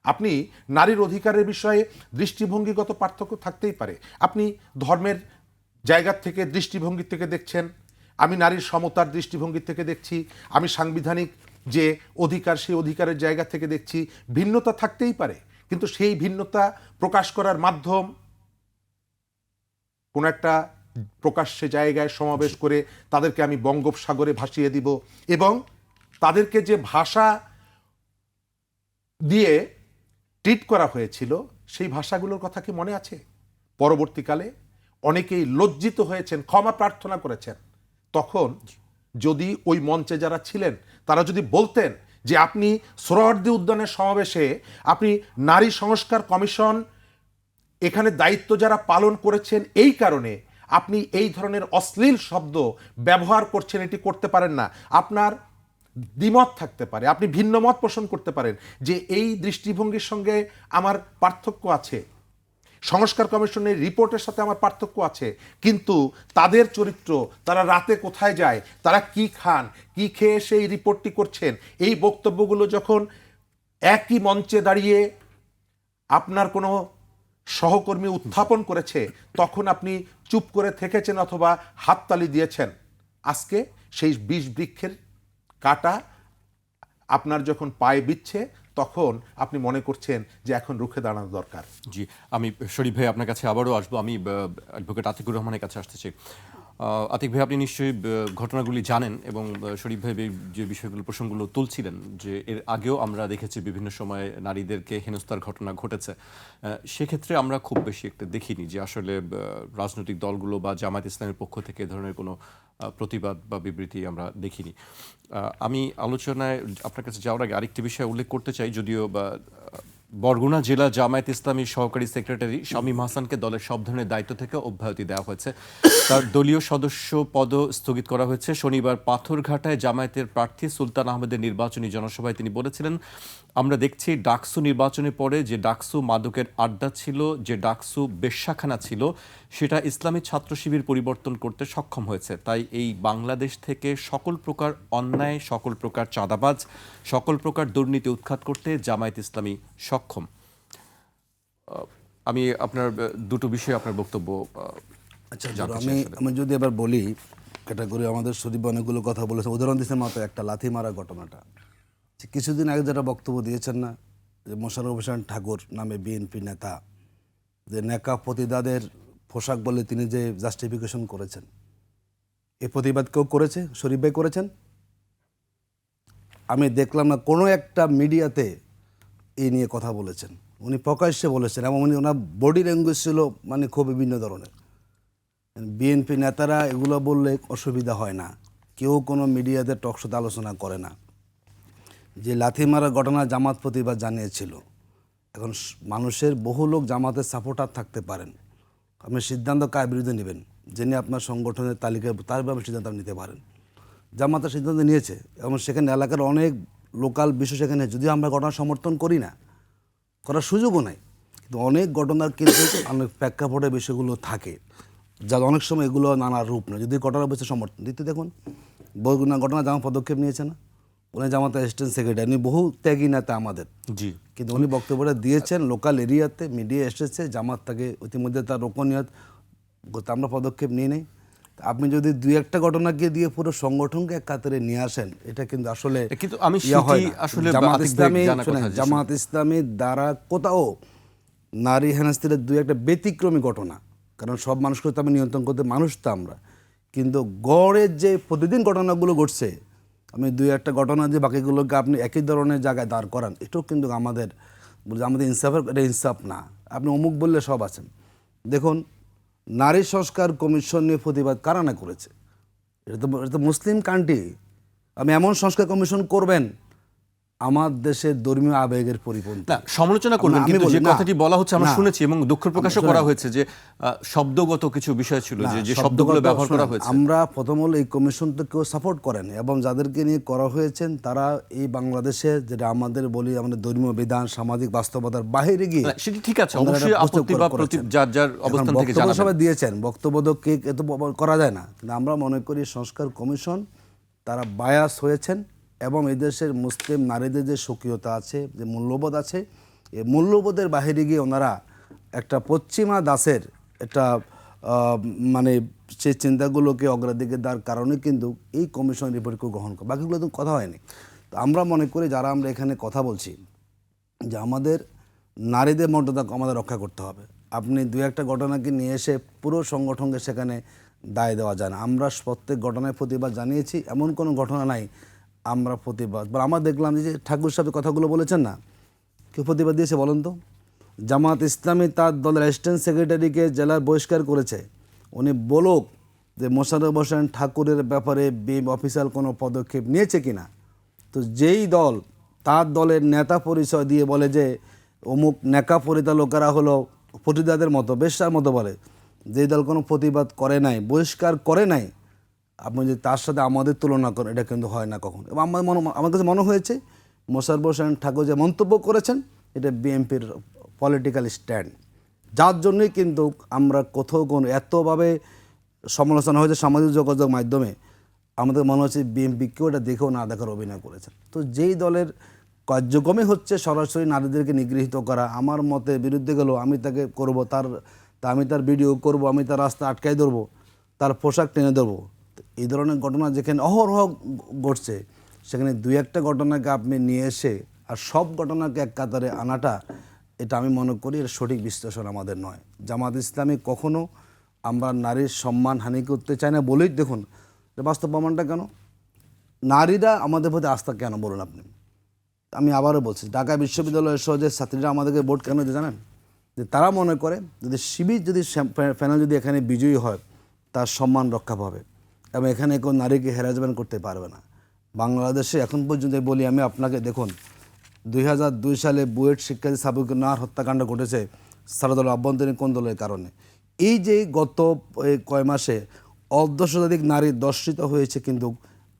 C: আপনি নারীর অধিকারের বিষয়ে দৃষ্টিভঙ্গিগত পার্থক্য থাকতেই পারে, আপনি ধর্মের জায়গা থেকে, দৃষ্টিভঙ্গি থেকে দেখছেন, আমি নারীর সমতার দৃষ্টিভঙ্গি থেকে দেখছি, আমি সাংবিধানিক যে অধিকার সেই অধিকারের জায়গা থেকে দেখছি। ভিন্নতা থাকতেই পারে, কিন্তু সেই ভিন্নতা প্রকাশ করার মাধ্যম কোন একটা প্রকাশ্যে জায়গায় সমাবেশ করে তাদেরকে আমি বঙ্গোপসাগরে ভাসিয়ে দিব, এবং তাদেরকে যে ভাষা দিয়ে ট্রিট করা হয়েছিল সেই ভাষাগুলোর কথা কি মনে আছে? পরবর্তীকালে অনেকেই লজ্জিত হয়েছেন, ক্ষমা প্রার্থনা করেছেন। তখন যদি ওই মঞ্চে যারা ছিলেন তারা যদি বলতেন যে আপনি সোহরাওয়ার্দী উদ্যানের সমাবেশে আপনি নারী সংস্কার কমিশন এখানে দায়িত্ব যারা পালন করেছেন এই কারণে আপনি এই ধরনের অশ্লীল শব্দ ব্যবহার করছেন, এটি করতে পারেন না, আপনার দ্বিমত থাকতে পারে, আপনি ভিন্ন মত পোষণ করতে পারেন যে এই দৃষ্টিভঙ্গির সঙ্গে আমার পার্থক্য আছে, সংস্কার কমিশনের রিপোর্টের সাথে আমার পার্থক্য আছে, কিন্তু তাদের চরিত্র, তারা রাতে কোথায় যায়, তারা কি খান, কি খেয়ে সেই রিপোর্টটি করছেন, এই বক্তব্যগুলো যখন একই মঞ্চে দাঁড়িয়ে আপনার কোনো সহকর্মী উত্থাপন করেছে, তখন আপনি চুপ করে থেকেছেন অথবা হাততালি দিয়েছেন। আজকে সেই বিষ বৃক্ষের কাটা আপনার যখন পায়ে বিচ্ছে, তখন আপনি মনে করছেন যে এখন রুখে দাঁড়ানো দরকার।
A: জি, আমি শরীফ ভাই আপনার কাছে আবারও আসবো। আমি অ্যাডভোকেট আতিকুর রহমানের কাছে আসতে চাই। আতিক ভাই, আপনি নিশ্চয়ই ঘটনাগুলি জানেন, এবং শরীফ ভাই যে বিষয়গুলো, প্রসঙ্গগুলো তুলছিলেন, যে এর আগেও আমরা দেখেছি বিভিন্ন সময়ে নারীদেরকে হেনস্থার ঘটনা ঘটেছে। সেক্ষেত্রে আমরা খুব বেশি একটা দেখিনি যে আসলে রাজনৈতিক দলগুলো বা জামায়াত ইসলামের পক্ষ থেকে এ ধরনের কোনো প্রতিবাদ বা বিবৃতি আমরা দেখিনি। আমি আলোচনায় আপনার কাছে যাওয়ার আগে আরেকটি বিষয় উল্লেখ করতে চাই, যদিও বরগুনা জেলা জামায়াত ইসলামীর সহকারী সেক্রেটারি শামীম হাসানকে দলের সব ধরনের দায়িত্ব থেকে অব্যাহতি দেওয়া হয়েছে। তার দলীয় সদস্য পদ স্থগিত করা হয়েছে। শনিবার পাথরঘাটায় জামায়াতের প্রার্থী সুলতান আহমেদের নির্বাচনী জনসভায় তিনি বলেছিলেন, আমরা দেখছি ডাকসু নির্বাচনের পরে যে ডাকসু মাদকের আড্ডা ছিল, যে ডাকসু বেশ্যাখানা ছিল, সেটা ইসলামী ছাত্র শিবির পরিবর্তন করতে সক্ষম হয়েছে। তাই এই বাংলাদেশ থেকে সকল প্রকার অন্যায়, সকল প্রকার চাঁদাবাজ, সকল প্রকার দুর্নীতি উৎখাত করতে জামায়াত ইসলামী সক্ষম। আমি আপনার দুটো বিষয়ে আপনার বক্তব্য
B: আচ্ছা, আমি যদি এবার বলি, ক্যাটাগরি আমাদের শরীফ অনেকগুলো কথা বলেছে, উদাহরণ দিচ্ছেন মাত্র একটা লাথি মারা ঘটনাটা। কিছুদিন আগে যেটা বক্তব্য দিয়েছেন না, যে মোশাররফ হোসেন ঠাকুর নামে বিএনপি নেতা, যে নেকাব প্রতিবাদের পোশাক বলে তিনি যে জাস্টিফিকেশন করেছেন, এই প্রতিবাদ কেউ করেছে? শরীফ ভাই করেছেন? আমি দেখলাম না কোনো একটা মিডিয়াতে এই নিয়ে কথা বলেছেন। উনি প্রকাশ্যে বলেছেন, এবং উনি ওনার বডি ল্যাঙ্গুয়েজ ছিল মানে খুব বিভিন্ন ধরনের। বিএনপি নেতারা এগুলো বললে অসুবিধা হয় না, কেউ কোনো মিডিয়াতে টকশোতে আলোচনা করে না। যে লাথি মারার ঘটনা জামাত প্রতিবাদ জানিয়েছিল, এখন মানুষের বহু লোক জামাতের সাপোর্টার থাকতে পারেন, আপনি সিদ্ধান্ত কার বিরুদ্ধে নেবেন? যিনি আপনার সংগঠনের তালিকায়, তার ব্যাপারে সিদ্ধান্ত আপনি নিতে পারেন। জামাতের সিদ্ধান্ত নিয়েছে, এবং সেখানে এলাকার অনেক লোকাল বিষয় সেখানে, যদিও আমরা ঘটনা সমর্থন করি না, করার সুযোগও নাই, কিন্তু অনেক ঘটনার কিন্তু অনেক প্রেক্ষাপটে বিষয়গুলো থাকে, যা অনেক সময় এগুলো নানা রূপ নয়। যদি ঘটনার বিষয়ে সমর্থন দিতে, দেখুন বরগুনা ঘটনা জামা পদক্ষেপ নিয়েছে না, উনি জামাতের অ্যাসিস্ট্যান্ট সেক্রেটারি, উনি বহু ত্যাগী নেতা আমাদের,
A: জি,
B: কিন্তু উনি বক্তব্যটা দিয়েছেন লোকাল এরিয়াতে, মিডিয়া এসেছে, জামাত তাকে ইতিমধ্যে তার রোকনিয়ত, আমরা পদক্ষেপ নিয়ে নেই। আপনি যদি দুই একটা ঘটনাকে দিয়ে পুরো সংগঠনকে এক কাতারে নিয়ে আসেন, এটা কিন্তু আসলে
A: কিন্তু আমি আসলে
B: জামাত ইসলামীর দ্বারা কোথাও নারী হেনস্থার দুই একটা ব্যতিক্রমী ঘটনা, কারণ সব মানুষকে তো আমি নিয়ন্ত্রণ করতে, মানুষ তো আমরা, কিন্তু গড়ের যে প্রতিদিন ঘটনাগুলো ঘটছে, আমি দুই একটা ঘটনা যে বাকিগুলোকে আপনি একই ধরনের জায়গায় দাঁড় করান, এটাও কিন্তু আমাদের ইনসাফের এটা ইনসাফ না। আপনি অমুক বললে সব আছেন। দেখুন, নারী সংস্কার কমিশন নিয়ে প্রতিবাদ কারা না করেছে? এটা তো মুসলিম কান্ট্রি। আমি এমন সংস্কার কমিশন করবেন আমার দেশের ধর্মীয় আবেগের পরিপন্থী।
A: না, সমালোচনা করবেন,
B: আমি
A: কিন্তু
B: বলি,
A: যে
B: না,
A: কথাটি বলা হচ্ছে আমরা
B: না।
A: শুনেছি এবং দুঃখ প্রকাশও করা হয়েছে যে শব্দগত কিছু বিষয় ছিল,
B: না,
A: যে শব্দগুলো
B: শব্দগত
A: ব্যবহার করা
B: শোনেন,
A: হয়েছে।
B: আমরা প্রথম হলো এই কমিশন তো কেউ সাপোর্ট করেন এবং যাদেরকে নিয়ে করা হয়েছেন তারা এই বাংলাদেশে যেটা আমাদের বলি আমাদের ধর্মীয় বিধান সামাজিক বাস্তবতার বাইরে গিয়ে
A: না, সেটি ঠিক আছে,
B: ওনারা
A: অবশ্যই
B: একটা প্রচুর
A: আপত্তি বা
B: করেছেন।
A: যার যার
B: এখন
A: অবস্থান থেকে
B: বক্তব্য
A: জানাবেন।
B: সবাই দিয়েছেন, বক্তব্য তো কে এত করা যায় না, কিন্তু আমরা মনে করি সংস্কার কমিশন তারা বায়াস হয়েছেন এবং এদেশের মুসলিম নারীদের যে স্বকীয়তা আছে, যে মূল্যবোধ আছে, এই মূল্যবোধের বাইরে গিয়ে ওনারা একটা পশ্চিমা দাসের একটা মানে সেই চিন্তাগুলোকে অগ্রাধিকার দেওয়ার কারণে কিন্তু এই কমিশন রিপোর্টকে গ্রহণ করে, বাকিগুলো তো কথা হয়নি। তো আমরা মনে করি যারা আমরা এখানে কথা বলছি যে আমাদের নারীদের মর্যাদা আমাদের রক্ষা করতে হবে। আপনি দু একটা ঘটনাকে নিয়ে এসে পুরো সংগঠনকে সেখানে দায় দেওয়া যায় না। আমরা প্রত্যেক ঘটনায় প্রতিবাদ জানিয়েছি, এমন কোনো ঘটনা নাই আমরা প্রতিবাদ বা আমরা দেখলাম যে ঠাকুর সাহেব কথাগুলো বলেছেন না, কেউ প্রতিবাদ দিয়েছে বলেন তো? জামাত ইসলামী তার দলের অ্যাসিস্ট্যান্ট সেক্রেটারিকে জেলার বহিষ্কার করেছে। উনি বলুক যে মোশাররফ হোসেন ঠাকুরের ব্যাপারে বিএম অফিসিয়াল কোনো পদক্ষেপ নিয়েছে কিনা। তো যেই দল তার দলের নেতা পরিচয় দিয়ে বলে যে অমুক নেকা পরিচালকেরা হলো প্রতিবাদের মতো বেশ্যার মতো বলে, যেই দল কোনো প্রতিবাদ করে নাই, বহিষ্কার করে নাই, আপনি যদি তার সাথে আমাদের তুলনা করেন এটা কিন্তু হয় না কখন। এবং আমার কাছে মনে হয়েছে মোশাররফ হোসেন ঠাকুর যে মন্তব্য করেছেন এটা বিএনপির পলিটিক্যাল স্ট্যান্ড, যার জন্যই কিন্তু আমরা কোথাও কোনো এতভাবে সমালোচনা হয়েছে সামাজিক যোগাযোগ মাধ্যমে, আমাদের মনে হচ্ছে বিএনপিকেও এটা দেখেও না দেখার অভিনয় করেছেন। তো যেই দলের কার্যক্রমই হচ্ছে সরাসরি নারীদেরকে নিগৃহীত করা, আমার মতে বিরুদ্ধে গেলেও আমি তাকে করব, আমি তার ভিডিও করব, আমি তার রাস্তা আটকাই ধরবো, তার পোশাক টেনে ধরবো। এই ধরনের ঘটনা যেখানে অহরহ ঘটছে সেখানে দুই একটা ঘটনাকে আপনি নিয়ে এসে আর সব ঘটনাকে এক কাতারে আনাটা, এটা আমি মনে করি এর সঠিক বিশ্লেষণ আমাদের নয়। জামাত ইসলামী কখনো আমরা নারীর সম্মান হানি করতে চাই না বলেই দেখুন বাস্তব প্রমাণটা কেন, নারীরা আমাদের প্রতি আস্থা কেন বলুন আপনি। আমি আবারও বলছি, ঢাকা বিশ্ববিদ্যালয়ের সহ যে ছাত্রীরা আমাদেরকে ভোট কেন দিতে জানেন? যে তারা মনে করে যদি শিবির যদি প্যানেল যদি এখানে বিজয়ী হয় তার সম্মান রক্ষা পাবে এবং এখানে কোনো নারীকে হ্যারাসমেন্ট করতে পারবে না। বাংলাদেশে এখন পর্যন্ত বলি আমি আপনাকে, দেখুন 2002 সালে বুয়েট শিক্ষার্থী সাবিকুর নাহার হত্যাকাণ্ড ঘটেছে সারদল অভ্যন্তরীণ কোন্দলের কারণে। এই যে গত কয় মাসে অর্ধশতাধিক নারী দর্শিত হয়েছে কিন্তু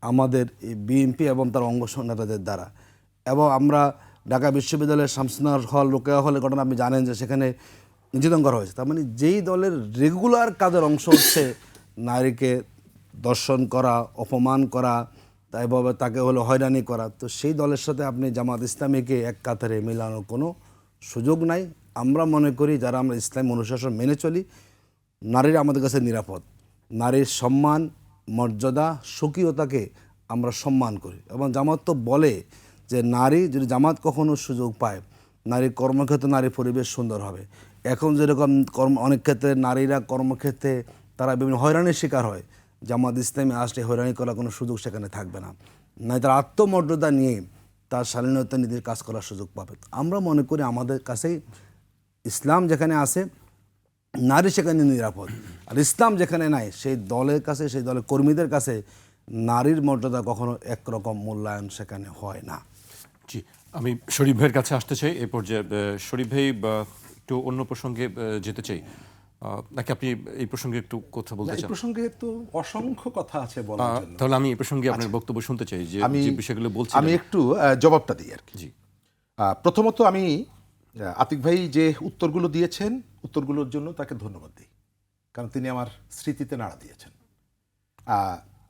B: আমাদের এই বিএনপি এবং তার অঙ্গ নেতাদের দ্বারা। এবং আমরা ঢাকা বিশ্ববিদ্যালয়ের শামসুন্নাহর হল রোকেয়া হলের ঘটনা আপনি জানেন যে সেখানে নির্যাতন করা হয়েছে। তার মানে যেই দলের রেগুলার কাজের অংশ হচ্ছে নারীকে দর্শন করা, অপমান করা, তাইভাবে তাকে হলো হয়রানি করা, তো সেই দলের সাথে আপনি জামাত ইসলামীকে এক কাতারে মেলানোর কোনো সুযোগ নাই। আমরা মনে করি যারা আমরা ইসলাম অনুশাসন মেনে চলি, নারীরা আমাদের কাছে নিরাপদ, নারীর সম্মান মর্যাদা স্বকীয়তাকে আমরা সম্মান করি। এবং জামাত তো বলে যে নারী যদি জামাত কখনো সুযোগ পায় নারীর কর্মক্ষেত্রে নারীর পরিবেশ সুন্দর হবে। এখন যেরকম অনেক ক্ষেত্রে নারীরা কর্মক্ষেত্রে তারা বিভিন্ন হয়রানির শিকার হয়, জামাত ইসলামী আসলে হয়রানি করার কোনো সুযোগ সেখানে থাকবে না, নয় তার আত্মমর্যাদা নিয়ে তার শালীনতা নীতির কাজ করার সুযোগ পাবে। আমরা মনে করি আমাদের কাছেই ইসলাম যেখানে আছে নারী সেখানে নিরাপদ, আর ইসলাম যেখানে নাই সেই দলের কাছে, সেই দলের কর্মীদের কাছে নারীর মর্যাদা কখনো একরকম মূল্যায়ন সেখানে হয় না।
A: জি, আমি শরীফ ভাইয়ের কাছে আসতে চাই এই পর্যায়ে। শরীফ ভাই, একটু অন্য প্রসঙ্গে যেতে চাই, নাকি আপনি এই প্রসঙ্গে একটু কথা বলতে চান?
C: এই প্রসঙ্গে তো অসংখ্য কথা আছে বলার জন্য।
A: তাহলে আমি এই প্রসঙ্গে আপনার বক্তব্য শুনতে চাই, যে যে বিষয়গুলো বলছি
C: আমি একটু জবাবটা দিই আর কি।
A: জি,
C: প্রথমত আমি আতিক ভাই যে উত্তরগুলো দিয়েছেন উত্তরগুলোর জন্য তাকে ধন্যবাদ দিই, কারণ তিনি আমার স্মৃতিতে নাড়া দিয়েছেন।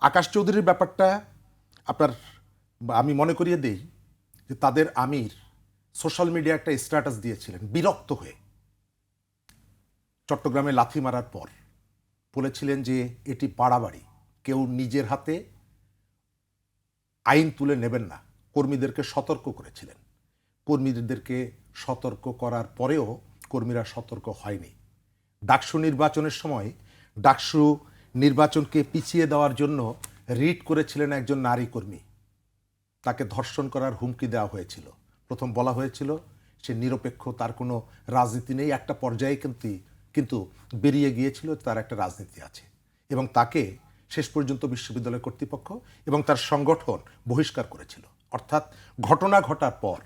C: আকাশ চৌধুরীর ব্যাপারটা আপনার আমি মনে করিয়ে দিই যে তাদের আমির সোশ্যাল মিডিয়া একটা স্ট্যাটাস দিয়েছিলেন বিরক্ত হয়ে, চট্টগ্রামে লাথি মারার পর বলেছিলেন যে এটি পাড়াবাড়ি, কেউ নিজের হাতে আইন তুলে নেবেন না, কর্মীদেরকে সতর্ক করেছিলেন। কর্মীদেরকে সতর্ক করার পরেও কর্মীরা সতর্ক হয়নি। ডাকসু নির্বাচনের সময় ডাকসু নির্বাচনকে পিছিয়ে দেওয়ার জন্য রিট করেছিলেন একজন নারী কর্মী। তাকে ধর্ষণ করার হুমকি দেওয়া হয়েছিল। প্রথম বলা হয়েছিল সে নিরপেক্ষ, তার কোনো রাজনীতি নেই। একটা পর্যায়ে কিন্তু বেরিয়ে গিয়েছিল তার একটা রাজনীতি আছে, এবং তাকে শেষ পর্যন্ত বিশ্ববিদ্যালয় কর্তৃপক্ষ এবং তার সংগঠন বহিষ্কার করেছিল। অর্থাৎ ঘটনা ঘটার পর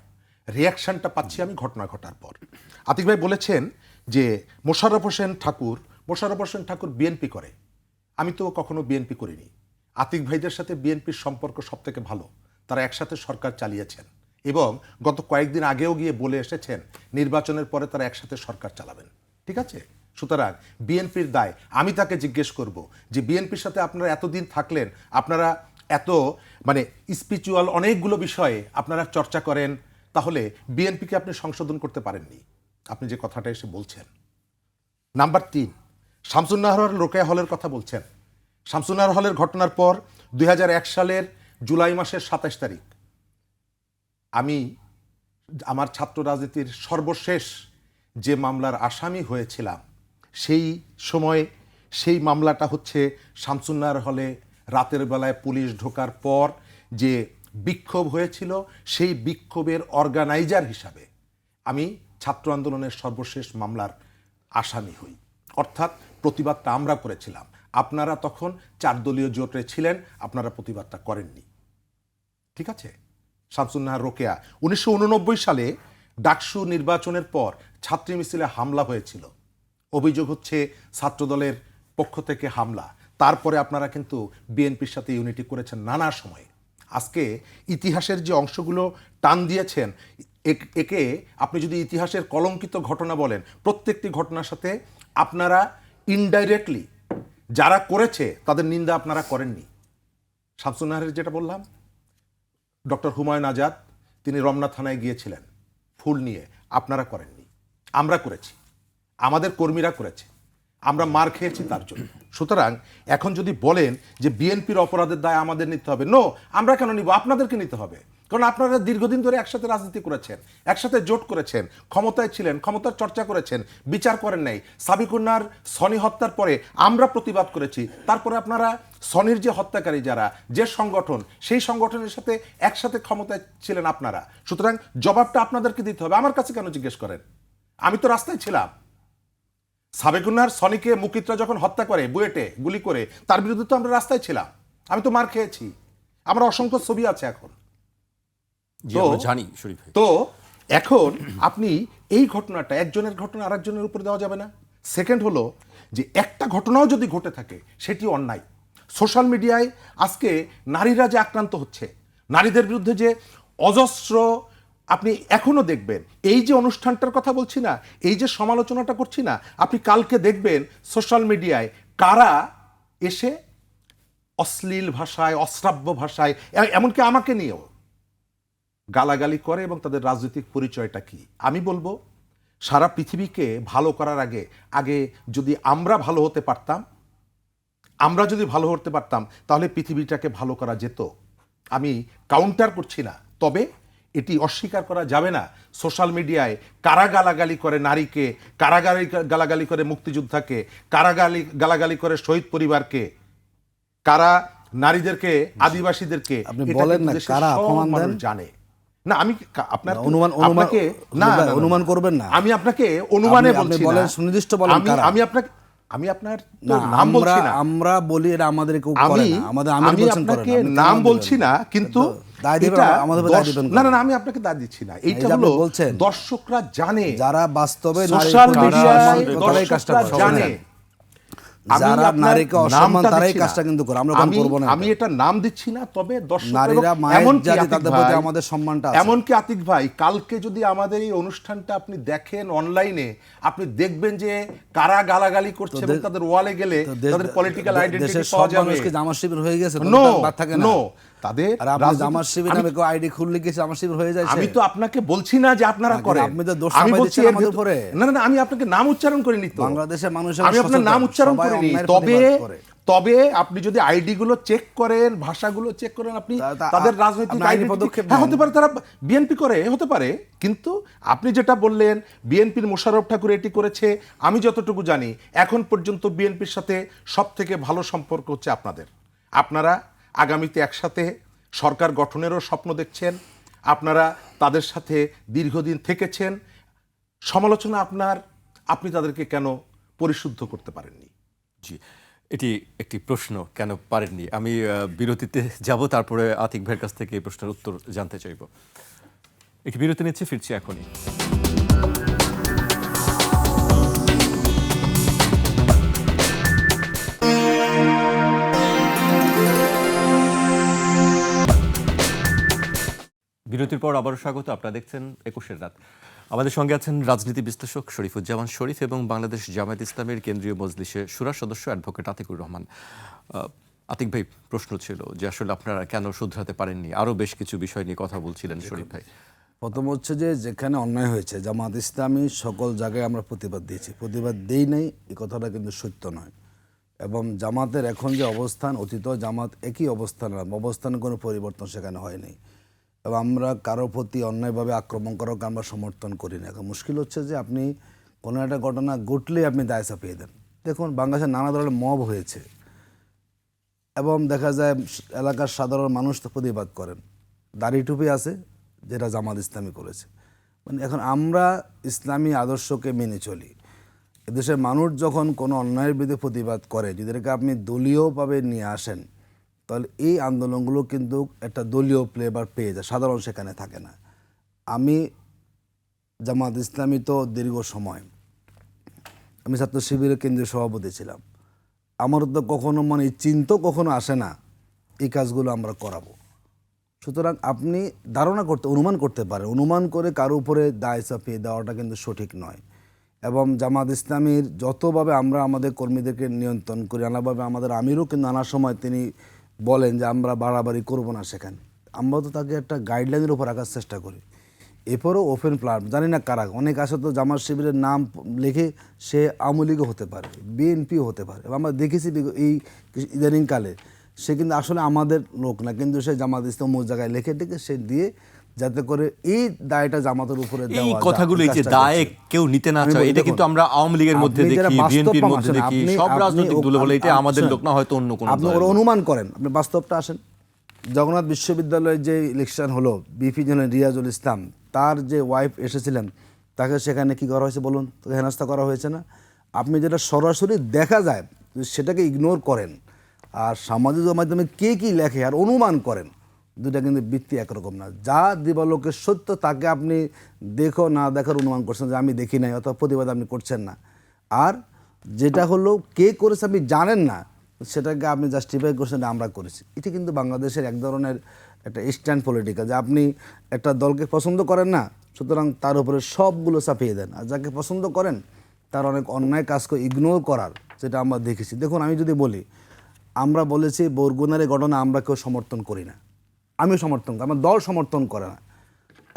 C: রিয়াকশনটা পাচ্ছি আমি ঘটনা ঘটার পর। আতিক ভাই বলেছেন যে মোশাররফ হোসেন ঠাকুর বিএনপি করে। আমি তো কখনো বিএনপি করিনি। আতিক ভাইদের সাথে বিএনপির সম্পর্ক সব থেকে ভালো। তারা একসাথে সরকার চালিয়েছেন এবং গত কয়েকদিন আগেও গিয়ে বলে এসেছেন নির্বাচনের পরে তারা একসাথে সরকার চালাবেন। ঠিক আছে, সুতরাং বিএনপির দায়। আমি তাকে জিজ্ঞেস করব যে বিএনপির সাথে আপনারা এতদিন থাকলেন, আপনারা এত স্পিরিচুয়াল অনেকগুলো বিষয়ে আপনারা চর্চা করেন, তাহলে বিএনপিকে আপনি সংশোধন করতে পারেননি, আপনি যে কথাটা এসে বলছেন। নাম্বার 3, শামসুন্নাহর রোকেয়া হলের কথা বলছেন। শামসুন্নাহর হলের ঘটনার পর 2001 সালের জুলাই মাসের 27 তারিখ আমি আমার ছাত্র রাজনীতির সর্বশেষ যে মামলার আসামি হয়েছিলাম, সেই সময় সেই মামলাটা হচ্ছে শামসুন্নাহর হলে রাতের বেলায় পুলিশ ঢোকার পর যে বিক্ষোভ হয়েছিল, সেই বিক্ষোভের অর্গানাইজার হিসাবে আমি ছাত্র আন্দোলনের সর্বশেষ মামলার আসামি হই। অর্থাৎ প্রতিবাদটা আমরা করেছিলাম। আপনারা তখন 4 দলীয় জোটে ছিলেন, আপনারা প্রতিবাদটা করেননি। ঠিক আছে। শামসুন্নাহর রোকেয়া 1989 সালে ডাকসু নির্বাচনের পর ছাত্রী মিছিলে হামলা হয়েছিল। অভিযোগ হচ্ছে ছাত্রদলের পক্ষ থেকে হামলা। তারপরে আপনারা কিন্তু বিএনপির সাথে ইউনিটি করেছেন নানা সময়ে। আজকে ইতিহাসের যে অংশগুলো টান দিয়েছেন, একে আপনি যদি ইতিহাসের কলঙ্কিত ঘটনা বলেন, প্রত্যেকটি ঘটনার সাথে আপনারা ইনডাইরেক্টলি যারা করেছে তাদের নিন্দা আপনারা করেননি। শামসুন্নাহরের যেটা বললাম, ডক্টর হুমায়ুন আজাদ তিনি রমনা থানায় গিয়েছিলেন ফুল নিয়ে, আপনারা করেননি, আমরা করেছি, আমাদের কর্মীরা করেছে, আমরা মার খেয়েছি তার জন্য। সুতরাং এখন যদি বলেন যে বিএনপির অপরাধের দায় আমাদের নিতে হবে, নো, আমরা কেন নিব? আপনাদেরকে নিতে হবে, কারণ আপনারা দীর্ঘদিন ধরে একসাথে রাজনীতি করেছেন, একসাথে জোট করেছেন, ক্ষমতায় ছিলেন, ক্ষমতার চর্চা করেছেন, বিচার করেন নাই। সাবিকুন্নার সনি হত্যার পরে আমরা প্রতিবাদ করেছি, তারপরে আপনারা সনির যে হত্যাকারী যারা, যে সংগঠন, সেই সংগঠনের সাথে একসাথে ক্ষমতায় ছিলেন আপনারা। সুতরাং জবাবটা আপনাদেরকে দিতে হবে, আমার কাছে কেন জিজ্ঞেস করেন? আমি তো রাস্তায় ছিলাম। সাবেকুন্নার সনিকে মুকিতরা যখন হত্যা করে বুয়েটে গুলি করে, তার বিরুদ্ধে তো আমরা রাস্তায় ছিলাম, আমি তো মার খেয়েছি, আমার অসংখ্য ছবি আছে এখন।
A: জানি শরীফ ভাই।
C: তো এখন আপনি এই ঘটনাটা, একজনের ঘটনা আরেকজনের উপর দেওয়া যাবে না। সেকেন্ড হলো যে একটা ঘটনাও যদি ঘটে থাকে সেটি অন্যায়। সোশ্যাল মিডিয়ায় আজকে নারীরা যে আক্রান্ত হচ্ছে, নারীদের বিরুদ্ধে যে অজস্র, আপনি এখনো দেখবেন, এই যে অনুষ্ঠানটার কথা বলছি না, এই যে সমালোচনাটা করছি না, আপনি কালকে দেখবেন সোশ্যাল মিডিয়ায় কারা এসে অশ্লীল ভাষায়, অশ্রাব্য ভাষায়, এমনকি আমাকে নিয়েও গালাগালি করে এবং তাদের রাজনৈতিক পরিচয়টা কি। আমি বলবো সারা পৃথিবীকে ভালো করার আগে যদি আমরা ভালো হতে পারতাম, তাহলে পৃথিবীটাকে ভালো করা যেত। আমি কাউন্টার করছি না, তবে এটি অস্বীকার করা যাবে না সোশ্যাল মিডিয়ায় কারা গালাগালি করে নারীকে, কারা গালাগালি করে মুক্তিযোদ্ধাকে, কারা গালাগালি করে শহীদ পরিবারকে, কারা নারীদেরকে, আদিবাসীদেরকে,
B: আপনি বলেন না কারা অপমান দেন,
C: জানে না। আমি আপনার
B: অনুমান করবেন না,
C: আমি আপনাকে অনুমানে বলছি না,
B: সুনির্দিষ্ট বলেন কারা।
C: আমি আপনার নাম বলছি না,
B: আমরা বলি এটা আমাদের কেউ করে না, আমাদের আমি
C: আপনাকে নাম বলছি না, কিন্তু না আমি আপনাকে দায় দিচ্ছি না। এইটা হলো দর্শকরা জানে,
B: যারা বাস্তবে
C: সোশ্যাল মিডিয়ায় দর্শকরা জানে,
B: যারা নারীকে অসম্মান তারাই কাজটা কিন্তু করে, আমরা বন্ধ করব না।
C: আমি এটা নাম দিচ্ছি না, তবে
B: নারীরা মায়ের জাতি, তাদের প্রতি আমাদের সম্মানটা আছে।
C: এমনকি আতিক ভাই, কালকে যদি আমাদের এই অনুষ্ঠানটা আপনি দেখেন অনলাইনে, আপনি দেখবেন যে কারা গালাগালি করছে এবং তাদের ওয়ালে গেলে তাদের পলিটিক্যাল আইডেন্টিটি পাওয়া যাবে।
B: মানুষকে জামাত শিবির হয়ে গেছে,
C: নো, তাদের
B: জামাত শিবির নামে কেউ আইডি খুললে গেছে, জামাত শিবির হয়ে যায়।
C: আমি তো আপনাকে বলছি না যে আপনারা করেন,
B: আপনি তো দোষ
C: আমি বলছি
B: আমাদের উপরে।
C: না, আমি আপনাকে নাম উচ্চারণ করিনি তো।
B: বাংলাদেশের মানুষ,
C: আমি আপনার নাম উচ্চারণ করিনি। বলিনি,
B: অন্যায়ের
C: তবে
B: প্রতিবাদ করে।
C: তবে আপনি যদি আইডি গুলো চেক করেন, ভাষাগুলো চেক করেন, আপনি তাদের রাজনৈতিক
B: আপনি আইনি
C: identity-
B: পদক্ষেপ
C: হ্যাঁ,
B: নেন।
C: হতে পারে তারা বিএনপি করে, হতে পারে, কিন্তু আপনি যেটা বললেন বিএনপির মোশাররফ ঠাকুর এটি করেছে, আমি যতটুকু জানি এখন পর্যন্ত বিএনপির সাথে সব থেকে ভালো সম্পর্ক হচ্ছে আপনাদের। আপনারা আগামীতে একসাথে সরকার গঠনেরও স্বপ্ন দেখছেন, আপনারা তাদের সাথে দীর্ঘদিন থেকেছেন। সমালোচনা আপনি তাদেরকে কেন পরিশুদ্ধ করতে পারেননি?
A: জি, এটি একটি প্রশ্ন, কেন পারেননি। আমি বিরতিতে যাব, তারপরে আতিক ভাইয়ের কাছ থেকে এই প্রশ্নের উত্তর জানতে চাইব। একটি বিরতি নিচ্ছে, ফিরছি এখনই। বিরতির পর আবারও স্বাগত। আপনারা দেখছেন ২১-এর রাত। আমাদের সঙ্গে আছেন রাজনীতি বিশ্লেষক শরীফুজ্জামান শরীফ এবং বাংলাদেশ জামায়াত ইসলামের কেন্দ্রীয় মজলিসের শুরা সদস্য অ্যাডভোকেট আতিকুর রহমান। আতিক ভাই, প্রশ্ন ছিল যে আসলে আপনারা কেন শুধরাতে পারেননি, আরও বেশ কিছু বিষয় নিয়ে কথা বলছিলেন শরীফ ভাই।
B: প্রথম হচ্ছে যে যেখানে অন্যায় হয়েছে জামাত ইসলামী সকল জায়গায় আমরা প্রতিবাদ দিয়েছি, প্রতিবাদ দেই নাই এই কথাটা কিন্তু সত্য নয়। এবং জামাতের এখন যে অবস্থান, অতীত জামাত একই অবস্থান, অবস্থানে কোনো পরিবর্তন সেখানে হয়নি। এবং আমরা কারো প্রতি অন্যায়ভাবে আক্রমণ করাকে আমরা সমর্থন করি না। এখন মুশকিল হচ্ছে যে আপনি কোনো একটা ঘটনা ঘটলেই আপনি দায় চাপিয়ে দেন। দেখুন, বাংলাদেশে নানা ধরনের মব হয়েছে এবং দেখা যায় এলাকার সাধারণ মানুষ তো প্রতিবাদ করেন, দাড়ি টুপি আছে, যেটা জামাত ইসলামী করেছে। মানে এখন আমরা ইসলামী আদর্শকে মেনে চলি। এদেশের মানুষ যখন কোনো অন্যায়ের বিরুদ্ধে প্রতিবাদ করে, যদি এটাকে আপনি দলীয়ভাবে নিয়ে আসেন, তাহলে এই আন্দোলনগুলো কিন্তু একটা দলীয় ফ্লেভার পেয়ে যায়, সাধারণ সেখানে থাকে না। আমি জামাত ইসলামী তো দীর্ঘ সময়, আমি ছাত্র শিবিরের কেন্দ্রীয় সভাপতি ছিলাম। আমার তো কখনো মানে চিন্তা কখনো আসে না এই কাজগুলো আমরা করাবো। সুতরাং আপনি ধারণা করতে, অনুমান করতে পারেন, অনুমান করে কারো উপরে দায় চাপিয়ে দেওয়াটা কিন্তু সঠিক নয়। এবং জামাত ইসলামীর যতভাবে আমরা আমাদের কর্মীদেরকে নিয়ন্ত্রণ করি, নানাভাবে আমাদের আমিরও কিন্তু নানা সময় তিনি বলেন যে আমরা বাড়াবাড়ি করবো না, সেখানে আমরা তো তাকে একটা গাইডলাইনের উপর রাখার চেষ্টা করি। এরপরও ওপেন প্ল্যাটফর্ম, জানি না কারা, অনেক আসে তো জামাত শিবিরের নাম লিখে সে আওয়ামী লীগও হতে পারে, বিএনপিও হতে পারে। এবং আমরা দেখেছি এই ইদানিংকালে সে কিন্তু আসলে আমাদের লোক না, কিন্তু সে জামাত ইসলাম অমুক জায়গায় লিখে টেকে সে দিয়ে, যাতে করে এই দায়টা জামাতের উপরে
A: এই
B: দেওয়া যায়।
A: কথাগুলো, এই যে
B: কাজটা
A: দায়
B: করছে।
A: কেউ নিতে না
B: আমি
A: চায়,
B: বলি,
A: এটা কিন্তু
B: দেখুন,
A: আমরা আওয়ামী লীগের মধ্যে
B: আপনি যারা
A: দেখি,
B: বাস্তব
A: বিএনপির
B: প্রমাণ
A: মধ্যে
B: আসেন,
A: দেখি,
B: আপনি-
A: সব
B: আপনি-
A: রাজনৈতিক দলে বলে এটা আমাদের
B: শুনুন,
A: লোক না, হয়তো অন্য কোনো
B: আপনি
A: দলের
B: ওরা
A: লোক।
B: অনুমান করেন। আপনি বাস্তবটা আসেন, জগন্নাথ বিশ্ববিদ্যালয়ে যে ইলেকশন হলো, বিপি জেনারেল রিয়াজুল ইসলাম, তার যে ওয়াইফ এসেছিলেন, তাকে সেখানে কি করা হয়েছে বলুন? তাকে হেনস্থা করা হয়েছে না? আপনি যেটা সরাসরি দেখা যায় সেটাকে ইগনোর করেন, আর সামাজিক মাধ্যমে কে কী লেখে আর অনুমান করেন, দুটা কিন্তু বৃত্তি একরকম না। যা দিবালোকের সত্য তাকে আপনি দেখো না দেখার অনুমান করছেন যে আমি দেখি নাই, অথবা প্রতিবাদ আপনি করছেন না। আর যেটা হলো কে করেছে আপনি জানেন না, সেটাকে আপনি জাস্টিফাই করছেন আমরা করেছি। এটি কিন্তু বাংলাদেশের এক ধরনের একটা স্ট্যান্ড পলিটিক্যাল, যে আপনি একটা দলকে পছন্দ করেন না, সুতরাং তার উপরে সবগুলো চাপিয়ে দেন, আর যাকে পছন্দ করেন তার অনেক অন্যায় কাজকে ইগনোর করার, যেটা আমরা দেখেছি। দেখুন, আমি যদি বলি, আমরা বলেছি বরগুনার এই ঘটনা আমরা কেউ সমর্থন করি না, আমি সমর্থন করি, আমার দল সমর্থন করে না,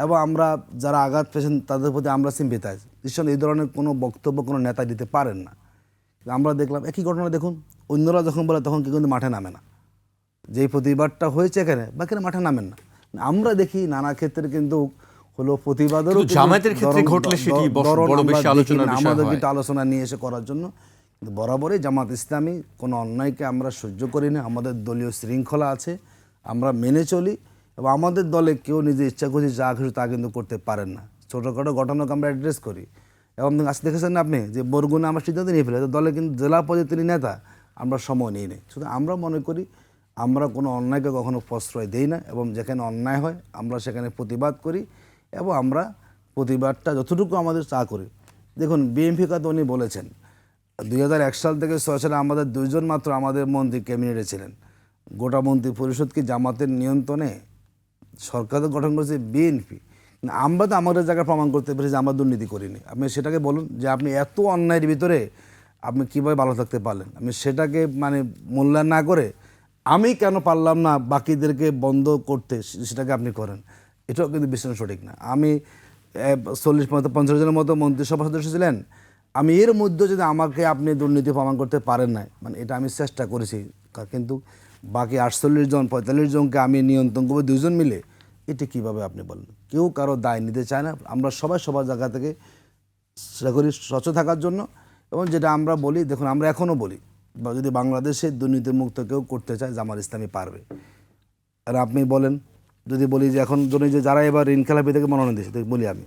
B: এবং আমরা যারা আঘাত পেয়েছেন তাদের প্রতি আমরা সিম্পিথাইজ। নিশ্চয় এই ধরনের কোনো বক্তব্য কোনো নেতা দিতে পারেন না। আমরা দেখলাম একই ঘটনা, দেখুন অন্যরা যখন বলে তখন কেউ কিন্তু মাঠে নামে না। যেই প্রতিবাদটা হয়েছে এখানে, বাকিরা মাঠে নামেন না। আমরা দেখি নানা ক্ষেত্রে কিন্তু হলো প্রতিবাদেরও
A: কিন্তু জামায়াতের ক্ষেত্রে ঘটলে সেটি বড় বেশি আলোচনার বিষয়
B: আমাদের
A: হয়।
B: কিন্তু আলোচনা নিয়ে এসে করার জন্য। কিন্তু বরাবরই জামাত ইসলামী কোনো অন্যায়কে আমরা সহ্য করি না। আমাদের দলীয় শৃঙ্খলা আছে, আমরা মেনে চলি, এবং আমাদের দলে কেউ নিজে ইচ্ছা খুশি যা খুশি তা কিন্তু করতে পারেন না। ছোটোখাটো ঘটনাকে আমরা অ্যাড্রেস করি। এবং আজকে দেখেছেন না আপনি যে বরগুনা আমরা সিদ্ধান্ত নিয়ে ফেলে, দলে কিন্তু জেলা পর্যায়ে তিনি নেতা, আমরা সময় নিই নেই। শুধু আমরা মনে করি আমরা কোনো অন্যায়কে কখনো প্রশ্রয় দেই না, এবং যেখানে অন্যায় হয় আমরা সেখানে প্রতিবাদ করি, এবং আমরা প্রতিবাদটা যতটুকু আমাদের চা করি। দেখুন, বিএনপি কথা উনি বলেছেন 2001 সাল থেকে 6 সালে আমাদের 2 জন মাত্র আমাদের মন্ত্রী ক্যাবিনেটে ছিলেন। গোটা মন্ত্রী পরিষদ কি জামাতের নিয়ন্ত্রণে? সরকার তো গঠন করেছে বিএনপি। আমরা তো আমাদের জায়গায় প্রমাণ করতে পেরেছি যে আমরা দুর্নীতি করিনি। আপনি সেটাকে বলুন যে আপনি এত অন্যায়ের ভিতরে আপনি কীভাবে ভালো থাকতে পারলেন। আমি সেটাকে মানে মূল্যায়ন না করে আমি কেন পারলাম না বাকিদেরকে বন্ধ করতে, সেটাকে আপনি করেন, এটাও কিন্তু বিশ্লেষণ সঠিক না। আমি 40-50 জনের মতো মন্ত্রিসভা সদস্য ছিলেন, আমি এর মধ্যে যদি আমাকে আপনি দুর্নীতি প্রমাণ করতে পারেন না, মানে এটা আমি চেষ্টা করেছি, কিন্তু বাকি 48 জন 45 জনকে আমি নিয়ন্ত্রণ করবো 2 জন মিলে, এটা কিভাবে আপনি বলেন? কেউ কারো দায় নিতে চায় না। আমরা সবাই সবার জায়গা থেকে চেষ্টা করি স্বচ্ছ থাকার জন্য। এবং যেটা আমরা বলি, দেখুন আমরা এখনও বলি, বা যদি বাংলাদেশে দুর্নীতিমুক্ত কেউ করতে চায় জামাত ইসলামী পারবে। আর আপনি বলেন, যদি বলি যে এখন ধরুন যে যারা এবার ঋণ খেলাপি থেকে মনোনয়ন দিয়েছে, বলি আমি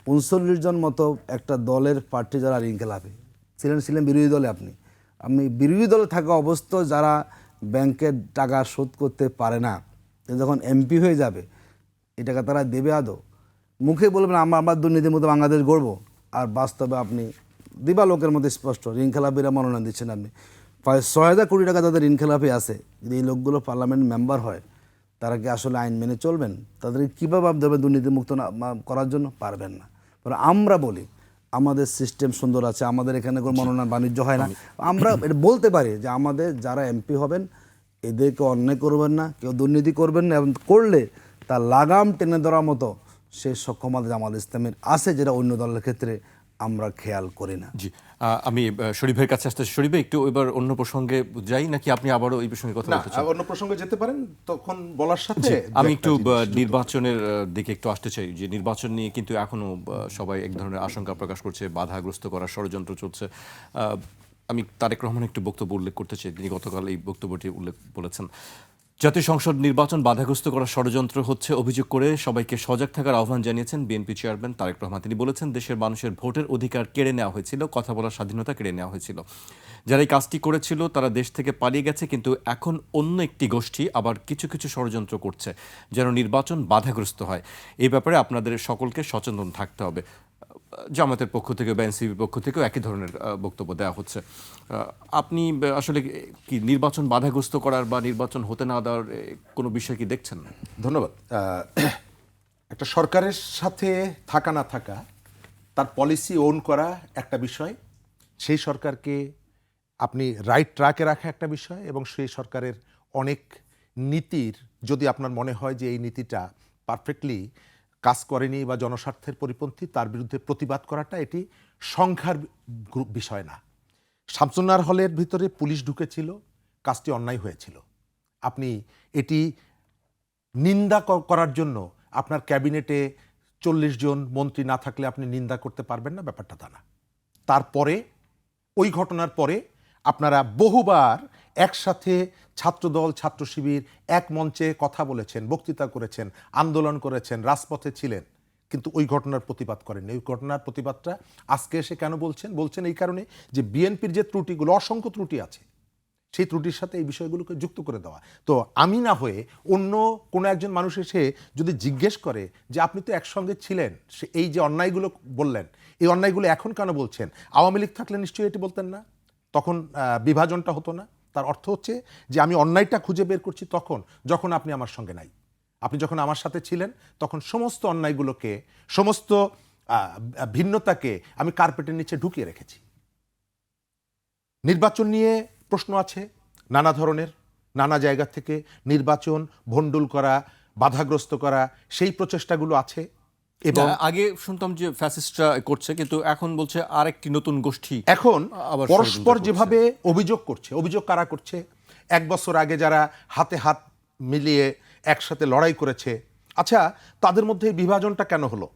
B: 39 জন মতো একটা দলের প্রার্থী যারা ঋণ খেলাপি ছিলেন বিরোধী দলে। আপনি বিরোধী দলে থাকা অবস্থায় যারা ব্যাংকের টাকা শোধ করতে পারে না, যখন এমপি হয়ে যাবে এই টাকা তারা দেবে আদৌ? মুখে বলবেন আমরা দুর্নীতির মতো বাংলাদেশ গড়ব, আর বাস্তবে আপনি দিবালোকের মধ্যে স্পষ্ট ঋণ খেলাপিরা মনোনয়ন দিচ্ছেন। আপনি প্রায় 6,000 কোটি টাকা তাদের ঋণ খেলাপি আছে। যদি এই লোকগুলো পার্লামেন্ট মেম্বার হয়, তারা কি আসলে আইন মেনে চলবেন? তাদেরকে কীভাবে দেবে দুর্নীতিমুক্ত করার জন্য? পারবেন না। আমরা বলি আমাদের সিস্টেম সুন্দর আছে, আমাদের এখানে কোনো মনোনয়ন বাণিজ্য হয় না। আমরা এটা বলতে পারি যে আমাদের যারা এমপি হবেন এদেরকে অন্যায় করবেন না, কেউ দুর্নীতি করবেন না, এবং করলে তার লাগাম টেনে ধরার মতো সে সক্ষমতা জামাত ইসলামের আছে, যেটা অন্য দলের ক্ষেত্রে আমরা খেয়াল করি না।
A: জি, আমি শরীফের কাছে আসতে, শরীফ একটু এবার অন্য প্রসঙ্গে যাই, নাকি আপনি আবারও এই প্রসঙ্গে কথা বলতে চান?
C: অন্য প্রসঙ্গে যেতে পারেন তখন বলার সাথে।
A: আমি একটু নির্বাচনের দিকে একটু আসতে চাই। যে নির্বাচন নিয়ে কিন্তু এখনো সবাই এক ধরনের আশঙ্কা প্রকাশ করছে, বাধাগ্রস্ত করার ষড়যন্ত্র চলছে। আমি তারেক রহমান একটু বক্তব্য উল্লেখ করতে চাই। তিনি গতকাল এই বক্তব্যটি বলেছেন, জাতীয় সংসদ নির্বাচন বাধাগ্রস্ত করার ষড়যন্ত্র হচ্ছে অভিযোগ করে সবাইকে সজাগ থাকার আহ্বান জানিয়েছেন বিএনপি চেয়ারম্যান তারেক রহমান। তিনি বলেছেন, দেশের মানুষের ভোটের অধিকার কেড়ে নেওয়া হয়েছিল, কথা বলার স্বাধীনতা কেড়ে নেওয়া হয়েছিল। যারা এই কাজটি করেছিল তারা দেশ থেকে পালিয়ে গেছে, কিন্তু এখন অন্য একটি গোষ্ঠী আবার কিছু কিছু ষড়যন্ত্র করছে যেন নির্বাচন বাধাগ্রস্ত হয়। এই ব্যাপারে আপনাদের সকলকে সচেতন থাকতে হবে। জামাতের পক্ষ থেকে বা এনসিপির পক্ষ থেকেও একই ধরনের বক্তব্য দেওয়া হচ্ছে। আপনি আসলে কি নির্বাচন বাধাগ্রস্ত করার বা নির্বাচন হতে না দেওয়ার কোনো বিষয় কি দেখছেন?
C: ধন্যবাদ। একটা সরকারের সাথে থাকা না থাকা, তার পলিসি ওন করা একটা বিষয়, সেই সরকারকে আপনি রাইট ট্র্যাকে রাখা একটা বিষয়, এবং সেই সরকারের অনেক নীতির যদি আপনার মনে হয় যে এই নীতিটা পারফেক্টলি কাজ করেনি বা জনস্বার্থের পরিপন্থী, তার বিরুদ্ধে প্রতিবাদ করাটা এটি সংখ্যার বিষয় না। শামসুন্নাহর হলের ভিতরে পুলিশ ঢুকেছিল, কাজটি অন্যায় হয়েছিল। আপনি এটি নিন্দা করার জন্য আপনার ক্যাবিনেটে 40 জন মন্ত্রী না থাকলে আপনি নিন্দা করতে পারবেন না, ব্যাপারটা তা না। তারপরে ওই ঘটনার পরে আপনারা বহুবার একসাথে ছাত্রদল ছাত্র শিবির এক মঞ্চে কথা বলেছেন, বক্তৃতা করেছেন, আন্দোলন করেছেন, রাজপথে ছিলেন, কিন্তু ওই ঘটনার প্রতিবাদ করেননি। ওই ঘটনার প্রতিবাদটা আজকে এসে কেন বলছেন এই কারণে যে বিএনপির যে ত্রুটিগুলো, অসংখ্য ত্রুটি আছে, সেই ত্রুটির সাথে এই বিষয়গুলোকে যুক্ত করে দেওয়া। তো আমি না হয়ে অন্য কোনো একজন মানুষ এসে যদি জিজ্ঞেস করে যে আপনি তো একসঙ্গে ছিলেন, সে এই যে অন্যায়গুলো বললেন, এই অন্যায়গুলো এখন কেন বলছেন? আওয়ামী লীগ থাকলে নিশ্চয়ই এটি বলতেন না, তখন বিভাজনটা হতো না। তার অর্থ হচ্ছে যে আমি অন্যায়টা খুঁজে বের করছি তখন যখন আপনি আমার সঙ্গে নাই। আপনি যখন আমার সাথে ছিলেন তখন সমস্ত অন্যায়গুলোকে, সমস্ত ভিন্নতাকে আমি কার্পেটের নিচে ঢুকিয়ে রেখেছি। নির্বাচন নিয়ে প্রশ্ন আছে নানা ধরনের, নানা জায়গা থেকে নির্বাচন ভণ্ডুল করা, বাধাগ্রস্ত করা, সেই প্রচেষ্টাগুলো আছে। এবং
A: আগে শুনতাম যে ফ্যাসিস্টরা করছে, কিন্তু এখন বলছে আরেকটি নতুন গোষ্ঠী
C: এখন
A: আবার
C: পরস্পর যেভাবে অভিযোগ করছে, অভিযোগ কারা করছে? 1 বছর আগে যারা হাতে হাত মিলিয়ে একসাথে লড়াই করেছে, আচ্ছা তাদের মধ্যে বিভাজনটা কেন হলো?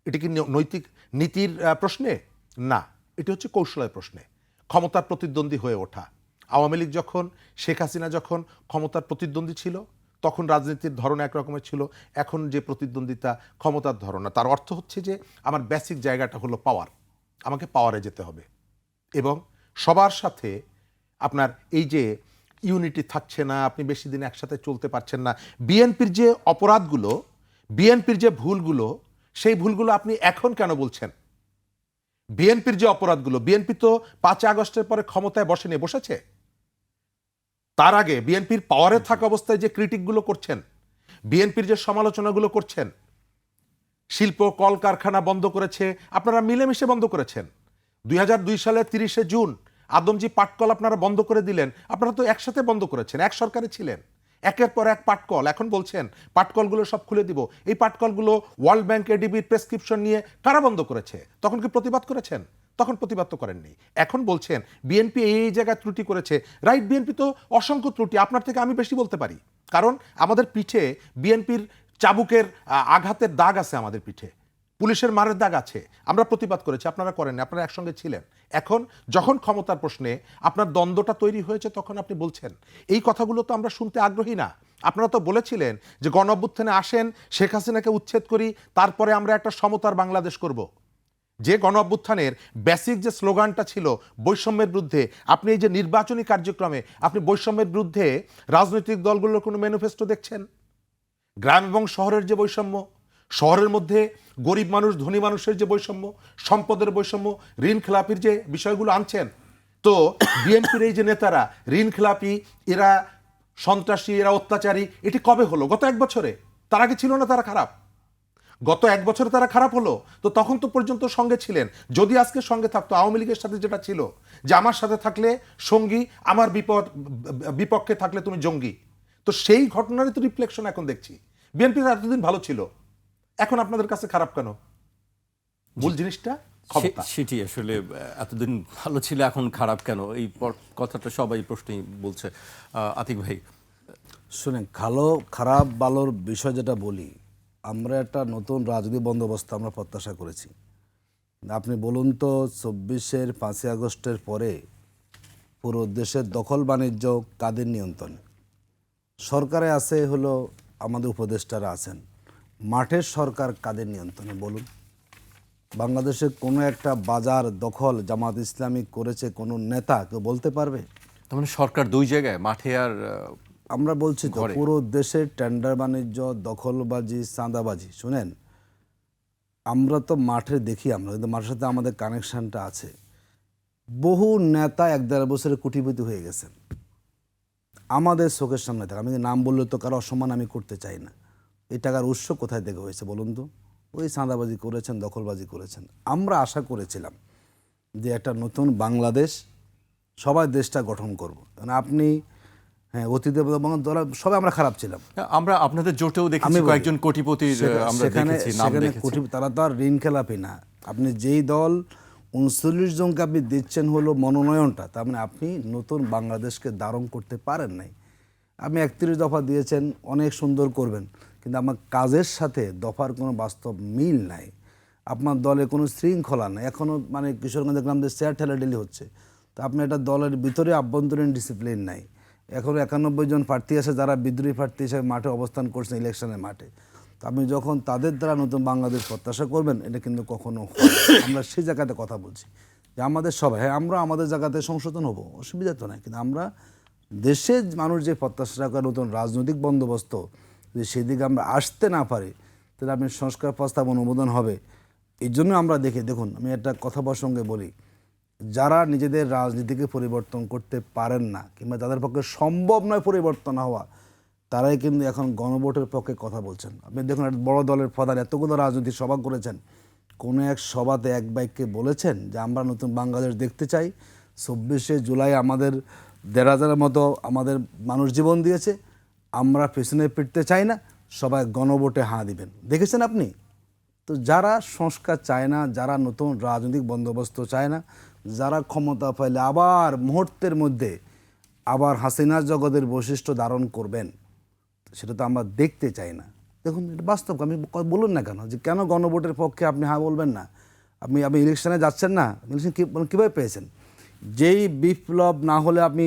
C: এটি কি নৈতিক নীতির প্রশ্নে? না, এটি হচ্ছে কৌশলের প্রশ্নে, ক্ষমতার প্রতিদ্বন্দ্বী হয়ে ওঠা। আওয়ামী লীগ যখন, শেখ হাসিনা যখন ক্ষমতার প্রতিদ্বন্দ্বী ছিল, তখন রাজনীতির ধরন একরকমের ছিল, এখন যে প্রতিদ্বন্দ্বিতা ক্ষমতার ধরন না। তার অর্থ হচ্ছে যে আমার বেসিক জায়গাটা হলো পাওয়ার, আমাকে পাওয়ারে যেতে হবে, এবং সবার সাথে আপনার এই যে ইউনিটি থাকছে না, আপনি বেশি দিন একসাথে চলতে পারছেন না। বিএনপির যে অপরাধগুলো, বিএনপির যে ভুলগুলো, সেই ভুলগুলো আপনি এখন কেন বলছেন? বিএনপির যে অপরাধগুলো, বিএনপি তো 5 আগস্টের পরে ক্ষমতায় বসেছে। তার আগে বিএনপির পাওয়ারে থাকা অবস্থায় যে ক্রিটিকগুলো করছেন, বিএনপির যে সমালোচনাগুলো করছেন, শিল্প কলকারখানা বন্ধ করেছে, আপনারা মিলেমিশে বন্ধ করেছেন। 2002 সালের 30শে জুন আদমজি পাটকল আপনারা বন্ধ করে দিলেন, আপনারা তো একসাথে বন্ধ করেছেন, এক সরকারে ছিলেন। একের পর এক পাটকল, এখন বলছেন পাটকলগুলো সব খুলে দিব। এই পাটকলগুলো ওয়ার্ল্ড ব্যাংক, এডিবির প্রেসক্রিপশন নিয়ে কারা বন্ধ করেছে? তখন কি প্রতিবাদ করেছেন? তখন প্রতিবাদ তো করেননি। এখন বলছেন বিএনপি এই জায়গায় ত্রুটি করেছে। রাইট, বিএনপি তো অসংখ্য ত্রুটি, আপনার থেকে আমি বেশি বলতে পারি, কারণ আমাদের পিঠে বিএনপির চাবুকের আঘাতের দাগ আছে, আমাদের পিঠে পুলিশের মারের দাগ আছে। আমরা প্রতিবাদ করেছি, আপনারা করেননি, আপনারা একসঙ্গে ছিলেন। এখন যখন ক্ষমতার প্রশ্নে আপনার দ্বন্দ্বটা তৈরি হয়েছে তখন আপনি বলছেন এই কথাগুলো তো আমরা শুনতে আগ্রহী না। আপনারা তো বলেছিলেন যে গণ অভ্যুত্থানে আসেন, শেখ হাসিনাকে উচ্ছেদ করি, তারপরে আমরা একটা সমতার বাংলাদেশ করব। যে গণ অভ্যুত্থানের বেসিক যে স্লোগানটা ছিল বৈষম্যের বিরুদ্ধে, আপনি এই যে নির্বাচনী কার্যক্রমে আপনি বৈষম্যের বিরুদ্ধে রাজনৈতিক দলগুলোর কোনো ম্যানিফেস্টো দেখছেন? গ্রাম এবং শহরের যে বৈষম্য, শহরের মধ্যে গরিব মানুষ ধনী মানুষের যে বৈষম্য, সম্পদের বৈষম্য, ঋণ খেলাপির যে বিষয়গুলো আনছেন, তো বিএনপির এই যে নেতারা ঋণ খেলাপি, এরা সন্ত্রাসী, এরা অত্যাচারী, এটি কবে হলো? গত 1 বছরে। তার আগে ছিল না তারা খারাপ? গত 1 বছরে তারা খারাপ হলো? তো তখন তো পর্যন্ত সঙ্গে ছিলেন। যদি আজকে সঙ্গে থাকতো, আওয়ামী লীগের সাথে যেটা ছিল যে আমার সাথে থাকলে সঙ্গী, আমার বিপক্ষে থাকলে তুমি জঙ্গি, তো সেই ঘটনারই তো রিফ্লেকশন এখন দেখছি। বিএনপি এতদিন ভালো ছিল, এখন আপনাদের কাছে খারাপ কেন? মূল জিনিসটা ক্ষমতা।
A: সেটি আসলে এতদিন ভালো ছিল এখন খারাপ কেন, এই কথাটা সবাই প্রশ্নই বলছে। আতিক ভাই,
B: শুনেন, খারাপ ভালোর বিষয় যেটা বলি, আমরা একটা নতুন রাজনৈতিক বন্দোবস্ত আমরা প্রত্যাশা করেছি। আপনি বলুন তো, 24-এর 5ই আগস্টের পরে পুরো দেশের দখল বাণিজ্য কাদের নিয়ন্ত্রণে? সরকারে আছে হলো আমাদের উপদেষ্টারা আছেন, মাঠের সরকার কাদের নিয়ন্ত্রণে বলুন? বাংলাদেশের কোনো একটা বাজার দখল জামাত ইসলামী করেছে কোনো নেতা কেউ বলতে পারবে?
A: তার মানে সরকার দুই জায়গায়, মাঠে আর
B: আমরা বলছি তো
A: ঘরে।
B: পুরো দেশের টেন্ডার বাণিজ্য, দখলবাজি, চাঁদাবাজি। শুনেন, আমরা তো মাঠে দেখি, আমরা কিন্তু মাঠের সাথে আমাদের কানেকশনটা আছে। বহু নেতা 1-1.5 বছরে কোটিপতি হয়ে গেছেন আমাদের চোখের সামনে থাকে। আমি নাম বললে তো কারো অসম্মান আমি করতে চাই না। এই টাকার উৎস কোথায় থেকে হয়েছে বলুন তো? ওই চাঁদাবাজি করেছেন, দখলবাজি করেছেন। আমরা আশা করেছিলাম যে একটা নতুন বাংলাদেশ, সবাই দেশটা গঠন করব। কারণ আপনি, হ্যাঁ, অতীতে সবাই আমরা খারাপ ছিলাম।
A: আমরা আপনাদের জোটেও দেখেছি কয়েকজন কোটিপতির, আমরা দেখেছি নাম দেখেছি।
B: তারা তো আর ঋণ খেলাপি না। আপনি যেই দল 39 জনকে আপনি দিচ্ছেন হলো মনোনয়নটা, তার মানে আপনি নতুন বাংলাদেশকে ধারণ করতে পারেন নাই। আপনি 31 দফা দিয়েছেন, অনেক সুন্দর করবেন, কিন্তু আমার কাজের সাথে দফার কোনো বাস্তব মিল নাই। আপনার দলে কোনো শৃঙ্খলা নাই। এখনও মানে কিশোরগঞ্জ দেখলাম যে চেয়ার ঠেলাঠেলি হচ্ছে। তো আপনার এটা দলের ভিতরে আভ্যন্তরীণ ডিসিপ্লিন নাই। এখনও 91 জন প্রার্থী আছে যারা বিদ্রোহী প্রার্থী হিসেবে মাঠে অবস্থান করছেন ইলেকশনের মাঠে। তো আপনি যখন তাদের দ্বারা নতুন বাংলাদেশ প্রত্যাশা করবেন, এটা কিন্তু কখনো হয় না। আমরা সেই জায়গাতে কথা বলছি যে আমাদের সবাই, হ্যাঁ, আমরা আমাদের জায়গাতে সংশোধন হব, অসুবিধা তো নাই, কিন্তু আমরা দেশের মানুষ যে প্রত্যাশা করে নতুন রাজনৈতিক বন্দোবস্ত, যদি সেদিকে আমরা আসতে না পারি, তাহলে আপনি সংস্কার প্রস্তাব অনুমোদন হবে। এই জন্য আমরা দেখুন, আমি একটা কথা প্রসঙ্গে বলি, যারা নিজেদের রাজনীতিকে পরিবর্তন করতে পারেন না কিংবা যাদের পক্ষে সম্ভব নয় পরিবর্তন হওয়া, তারাই কিন্তু এখন গণভোটের পক্ষে কথা বলছেন। আপনি দেখুন, একটা বড় দলের প্রধান এতগুলো রাজনৈতিক সভা করেছেন, কোনো এক সভাতে এক বাক্যে বলেছেন যে আমরা নতুন বাংলাদেশ দেখতে চাই। 24শে জুলাই আমাদের 1,500-এর মতো আমাদের মানুষ জীবন দিয়েছে, আমরা পেছনে ফিরতে চাই না, সবাই গণভোটে হাঁ দিবেন। দেখেছেন আপনি? তো যারা সংস্কার চায় না, যারা নতুন রাজনৈতিক বন্দোবস্ত চায় না, যারা ক্ষমতা পাইলে আবার মুহূর্তের মধ্যে আবার হাসিনার জগতের বৈশিষ্ট্য ধারণ করবেন, সেটা তো আমরা দেখতে চাই না। দেখুন, এটা বাস্তব। আমি বলুন না কেন যে কেন গণভোটের পক্ষে আপনি হ্যাঁ বলবেন না? আপনি ইলেকশনে যাচ্ছেন না, ইলেকশন কীভাবে পেয়েছেন? যেই বিপ্লব না হলে আপনি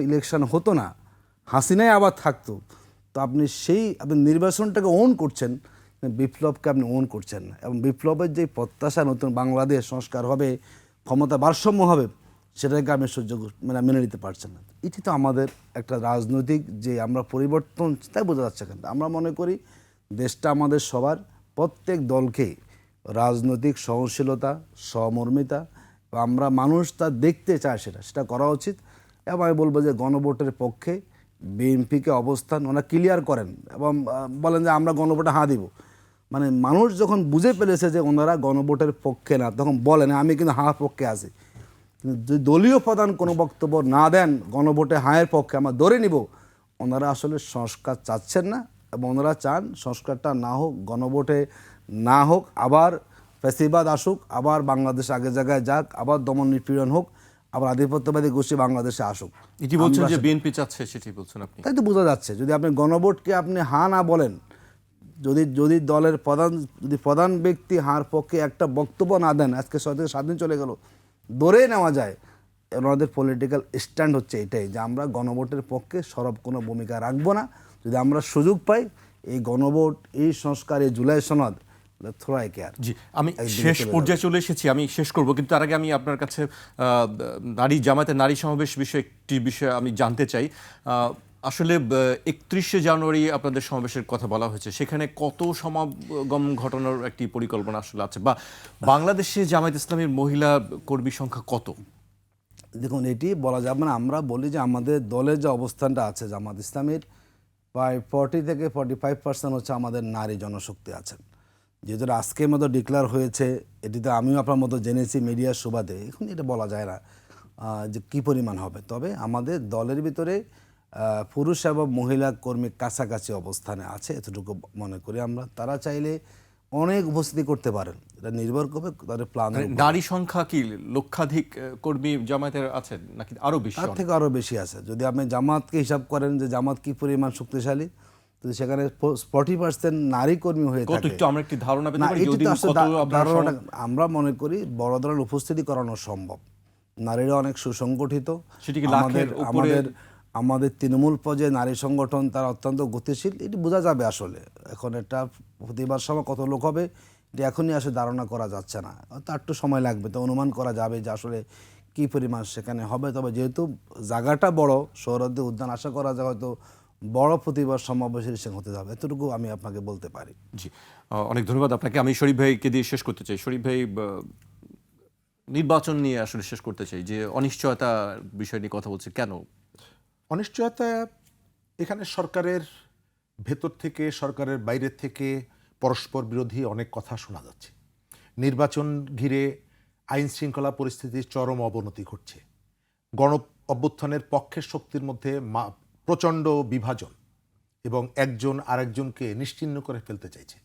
B: ইলেকশন হতো না, হাসিনাই আবার থাকতো, তো আপনি নির্বাচনটাকে ওন করছেন, বিপ্লবকে আপনি ওন করছেন না। এবং বিপ্লবের যে প্রত্যাশা নতুন বাংলাদেশ সংস্কার হবে, ক্ষমতা ভারসাম্য হবে, সেটাকে আপনি মেনে নিতে পারছেন না। এটি তো আমাদের একটা রাজনৈতিক যে আমরা পরিবর্তন, তাই বোঝা যাচ্ছে। কেন আমরা মনে করি দেশটা আমাদের সবার, প্রত্যেক দলকে রাজনৈতিক সহনশীলতা, সহমর্মিতা, আমরা মানুষ তা দেখতে চায়, সেটা করা উচিত। এবং আমি বলবো যে গণভোটের পক্ষে বিএনপিকে অবস্থান ওনারা ক্লিয়ার করেন এবং বলেন যে আমরা গণভোটে হাঁ দিব। মানে মানুষ যখন বুঝে ফেলেছে যে ওনারা গণভোটের পক্ষে না, তখন বলেন আমি কিন্তু হাঁ পক্ষে আছি। কিন্তু যদি দলীয় প্রধান কোনো বক্তব্য না দেন গণভোটে হাঁয়ের পক্ষে, আমরা ধরে নিব ওনারা আসলে সংস্কার চাচ্ছেন না, এবং ওনারা চান সংস্কারটা না হোক, গণভোটে না হোক, আবার ফ্যাসিবাদ আসুক, আবার বাংলাদেশ আগে জায়গায় যাক, আবার দমন নিপীড়ন হোক, আবার আধিপত্যবাদী গোষ্ঠী বাংলাদেশে আসুক।
A: এটি বলছেন যে বিএনপি চাচ্ছে, সেটি বলছেন আপনি।
B: তাই তো বোঝা যাচ্ছে। যদি আপনি গণভোটকে আপনি হ্যাঁ না বলেন, যদি দলের প্রধান ব্যক্তি হার পক্ষে একটা বক্তব্য না দেন, আজকে 6 থেকে 7 দিন চলে গেল, ধরে নেওয়া যায় ওনাদের পলিটিক্যাল স্ট্যান্ড হচ্ছে এটাই যে আমরা গণভোটের পক্ষে সরব কোনো ভূমিকা রাখবো না। যদি আমরা সুযোগ পাই এই গণভোট, এই সংস্কার, এই জুলাই সনদ থ্রোয়াই কেয়ার।
A: জি, আমি শেষ পর্যায়ে চলে এসেছি, আমি শেষ করব, কিন্তু তার আগে আমি আপনার কাছে জামায়াতের নারী সমাবেশ বিষয়ে একটি বিষয় আমি জানতে চাই। আসলে 31শে জানুয়ারি আপনাদের সমাবেশের কথা বলা হয়েছে, সেখানে কত সমাগম ঘটানোর একটি পরিকল্পনা আসলে আছে, বা বাংলাদেশে জামায়াত ইসলামীর মহিলা কর্মী সংখ্যা কত?
B: দেখুন, এটি বলা যাবে না। আমরা বলি যে আমাদের দলের যে অবস্থানটা আছে, জামাত ইসলামীর প্রায় 40 থেকে 45% হচ্ছে আমাদের নারী জনশক্তি আছেন। যেহেতু আজকের মতো ডিক্লেয়ার হয়েছে, এটিতে আমিও আপনার মতো জেনেছি মিডিয়ার সুবাদে, এখন এটা বলা যায় না যে কী পরিমাণ হবে। তবে আমাদের দলের ভিতরে পুরুষ এবং মহিলা কর্মী কাছাকাছি অবস্থানে আছে, এতটুকু মনে করি আমরা। তারা চাইলে অনেক উপস্থিতি করতে পারেন, এটা নির্ভর করবে তাদের প্ল্যান।
A: নারী সংখ্যা কি লক্ষাধিক কর্মী জামায়াতের আছে নাকি আরো বেশি?
B: তার থেকে আরও বেশি আছে। যদি আপনি জামাতকে হিসাব করেন যে জামাত কি পরিমাণ শক্তিশালী, তো সেখানে 40% নারী কর্মী হয়ে থাকে।
A: একটু আমরা একটি ধারণা পেতে
B: না,
A: পারি
B: এটি
A: যদি
B: তো আসলে
A: কত আপনারা
B: আমরা মনে করি বড় ধরনের উপস্থিতি করানো সম্ভব। নারীরা অনেক সুসংগঠিত।
A: সেটি কি লাখের উপরে?
B: আমাদের তৃণমূল পর্যায়ে নারী সংগঠন তারা অত্যন্ত গতিশীল, এটি বোঝা যাবে আসলে। এখন এটা প্রতিবার সময় কত লোক হবে এটি এখনই আসলে ধারণা করা যাচ্ছে না, তার একটু সময় লাগবে, তো অনুমান করা যাবে যে আসলে কী পরিমাণ সেখানে হবে। তবে যেহেতু জায়গাটা বড়, সোহরাওয়ার্দী উদ্যান, আশা করা যায় হয়তো বড় প্রতিবার সমাবেশের সঙ্গে হতে যাবে, এতটুকু আমি আপনাকে বলতে পারি।
A: জি, অনেক ধন্যবাদ আপনাকে। আমি শরীফ ভাইকে দিয়ে শেষ করতে চাই। শরীফ ভাই, নির্বাচন নিয়ে আসলে শেষ করতে চাই, যে অনিশ্চয়তা বিষয় নিয়ে কথা বলছে কেন?
C: অনিশ্চয়তা এখানে সরকারের ভেতর থেকে, সরকারের বাইরের থেকে পরস্পর বিরোধী অনেক কথা শোনা যাচ্ছে। নির্বাচন ঘিরে আইন শৃঙ্খলা পরিস্থিতির চরম অবনতি ঘটছে। গণ অভ্যুত্থানের পক্ষের শক্তির মধ্যে প্রচণ্ড বিভাজন, এবং একজন আরেকজনকে নিশ্চিহ্ন করে ফেলতে চাইছে।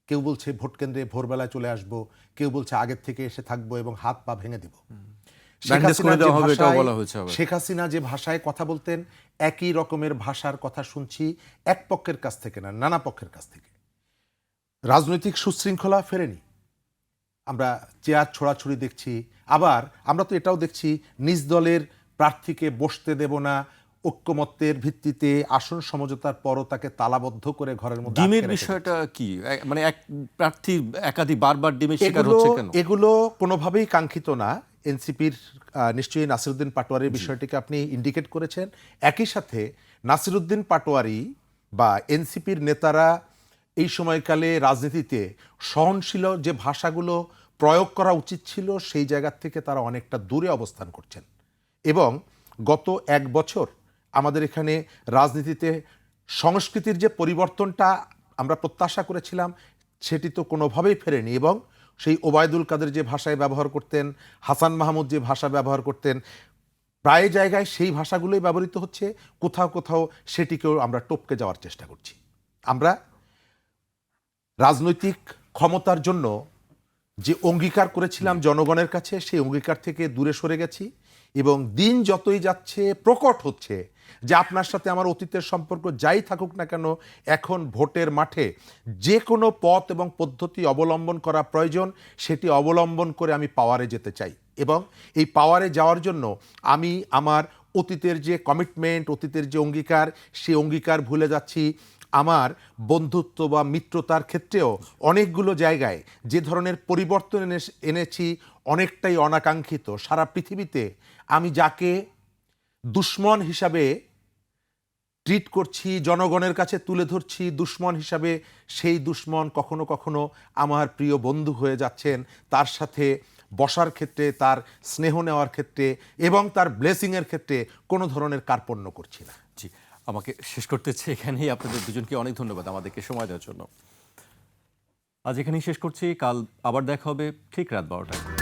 C: কেউ বলছে ভোট কেন্দ্রে ভোরবেলায় চলে আসব, কেউ বলছে আগের থেকে এসে থাকবো এবং হাত পা ভেঙে দেব। শেখ হাসিনা যে ভাষায় কথা বলতেন, একই রকমের ভাষার কথা শুনছি এক পক্ষের কাছ থেকে না, নানা পক্ষের কাছ থেকে। রাজনৈতিক সুশৃঙ্খলা ফেরেনি, আমরা চেয়ার ছোড়াছুড়ি দেখছি। আবার আমরা তো এটাও দেখছি, নিজ দলের প্রার্থীকে বসতে দেব না, ঐক্যমত্যের ভিত্তিতে আসন সমঝোতার পরও তাকে তালাবদ্ধ করে ঘরের মধ্যে।
A: ডিমের বিষয়টা কি? মানে এক প্রার্থী একাধিক বারবার ডিমের শিকার হচ্ছে কেন?
C: এগুলো কোনোভাবেই কাঙ্ক্ষিত না। এনসিপির নিশ্চয়ই নাসিরউদ্দিন পাটোয়ারির বিষয়টিকে আপনি ইন্ডিকেট করেছেন। একই সাথে নাসিরউদ্দিন পাটোয়ারি বা এনসিপির নেতারা এই সময়কালে রাজনীতিতে সহনশীল যে ভাষাগুলো প্রয়োগ করা উচিত ছিল, সেই জায়গা থেকে তারা অনেকটা দূরে অবস্থান করছেন। এবং গত 1 বছর আমাদের এখানে রাজনীতিতে সংস্কৃতির যে পরিবর্তনটা আমরা প্রত্যাশা করেছিলাম, সেটি তো কোনোভাবেই ফেরেনি। এবং সেই ওবায়দুল কাদের যে ভাষায় ব্যবহার করতেন, হাসান মাহমুদ যে ভাষা ব্যবহার করতেন, প্রায় জায়গায় সেই ভাষাগুলোই ব্যবহৃত হচ্ছে। কোথাও কোথাও সেটিকেও আমরা টপকে যাওয়ার চেষ্টা করছি। আমরা রাজনৈতিক ক্ষমতার জন্য যে অঙ্গীকার করেছিলাম জনগণের কাছে, সেই অঙ্গীকার থেকে দূরে সরে গেছি। এবং দিন যতই যাচ্ছে প্রকট হচ্ছে যে আপনার সাথে আমার অতীতের সম্পর্ক যাই থাকুক না কেন, এখন ভোটের মাঠে যে কোনো পথ এবং পদ্ধতি অবলম্বন করা প্রয়োজন, সেটি অবলম্বন করে আমি পাওয়ারে যেতে চাই। এবং এই পাওয়ারে যাওয়ার জন্য আমি আমার অতীতের যে কমিটমেন্ট, অতীতের যে অঙ্গীকার, সেই অঙ্গীকার ভুলে যাচ্ছি। আমার বন্ধুত্ব বা মিত্রতার ক্ষেত্রেও অনেকগুলো জায়গায় যে ধরনের পরিবর্তন এনেছি, অনেকটাই অনাকাঙ্ক্ষিত। সারা পৃথিবীতে আমি যাকে দুশ্মন হিসাবে ট্রিট করছি, জনগণের কাছে তুলে ধরছি দুশ্মন হিসাবে, সেই দুশ্মন কখনো কখনো আমার প্রিয় বন্ধু হয়ে যাচ্ছেন। তার সাথে বসার ক্ষেত্রে, তার স্নেহ নেওয়ার ক্ষেত্রে এবং তার ব্লেসিংয়ের ক্ষেত্রে কোনো ধরনের কার্পণ্য করছি না।
A: জি, আমাকে শেষ করতে চাই এখানেই। আপনাদের দুজনকে অনেক ধন্যবাদ আমাদেরকে সময় দেওয়ার জন্য। আজ এখানেই শেষ করছি। কাল আবার দেখা হবে ঠিক রাত 12টায়।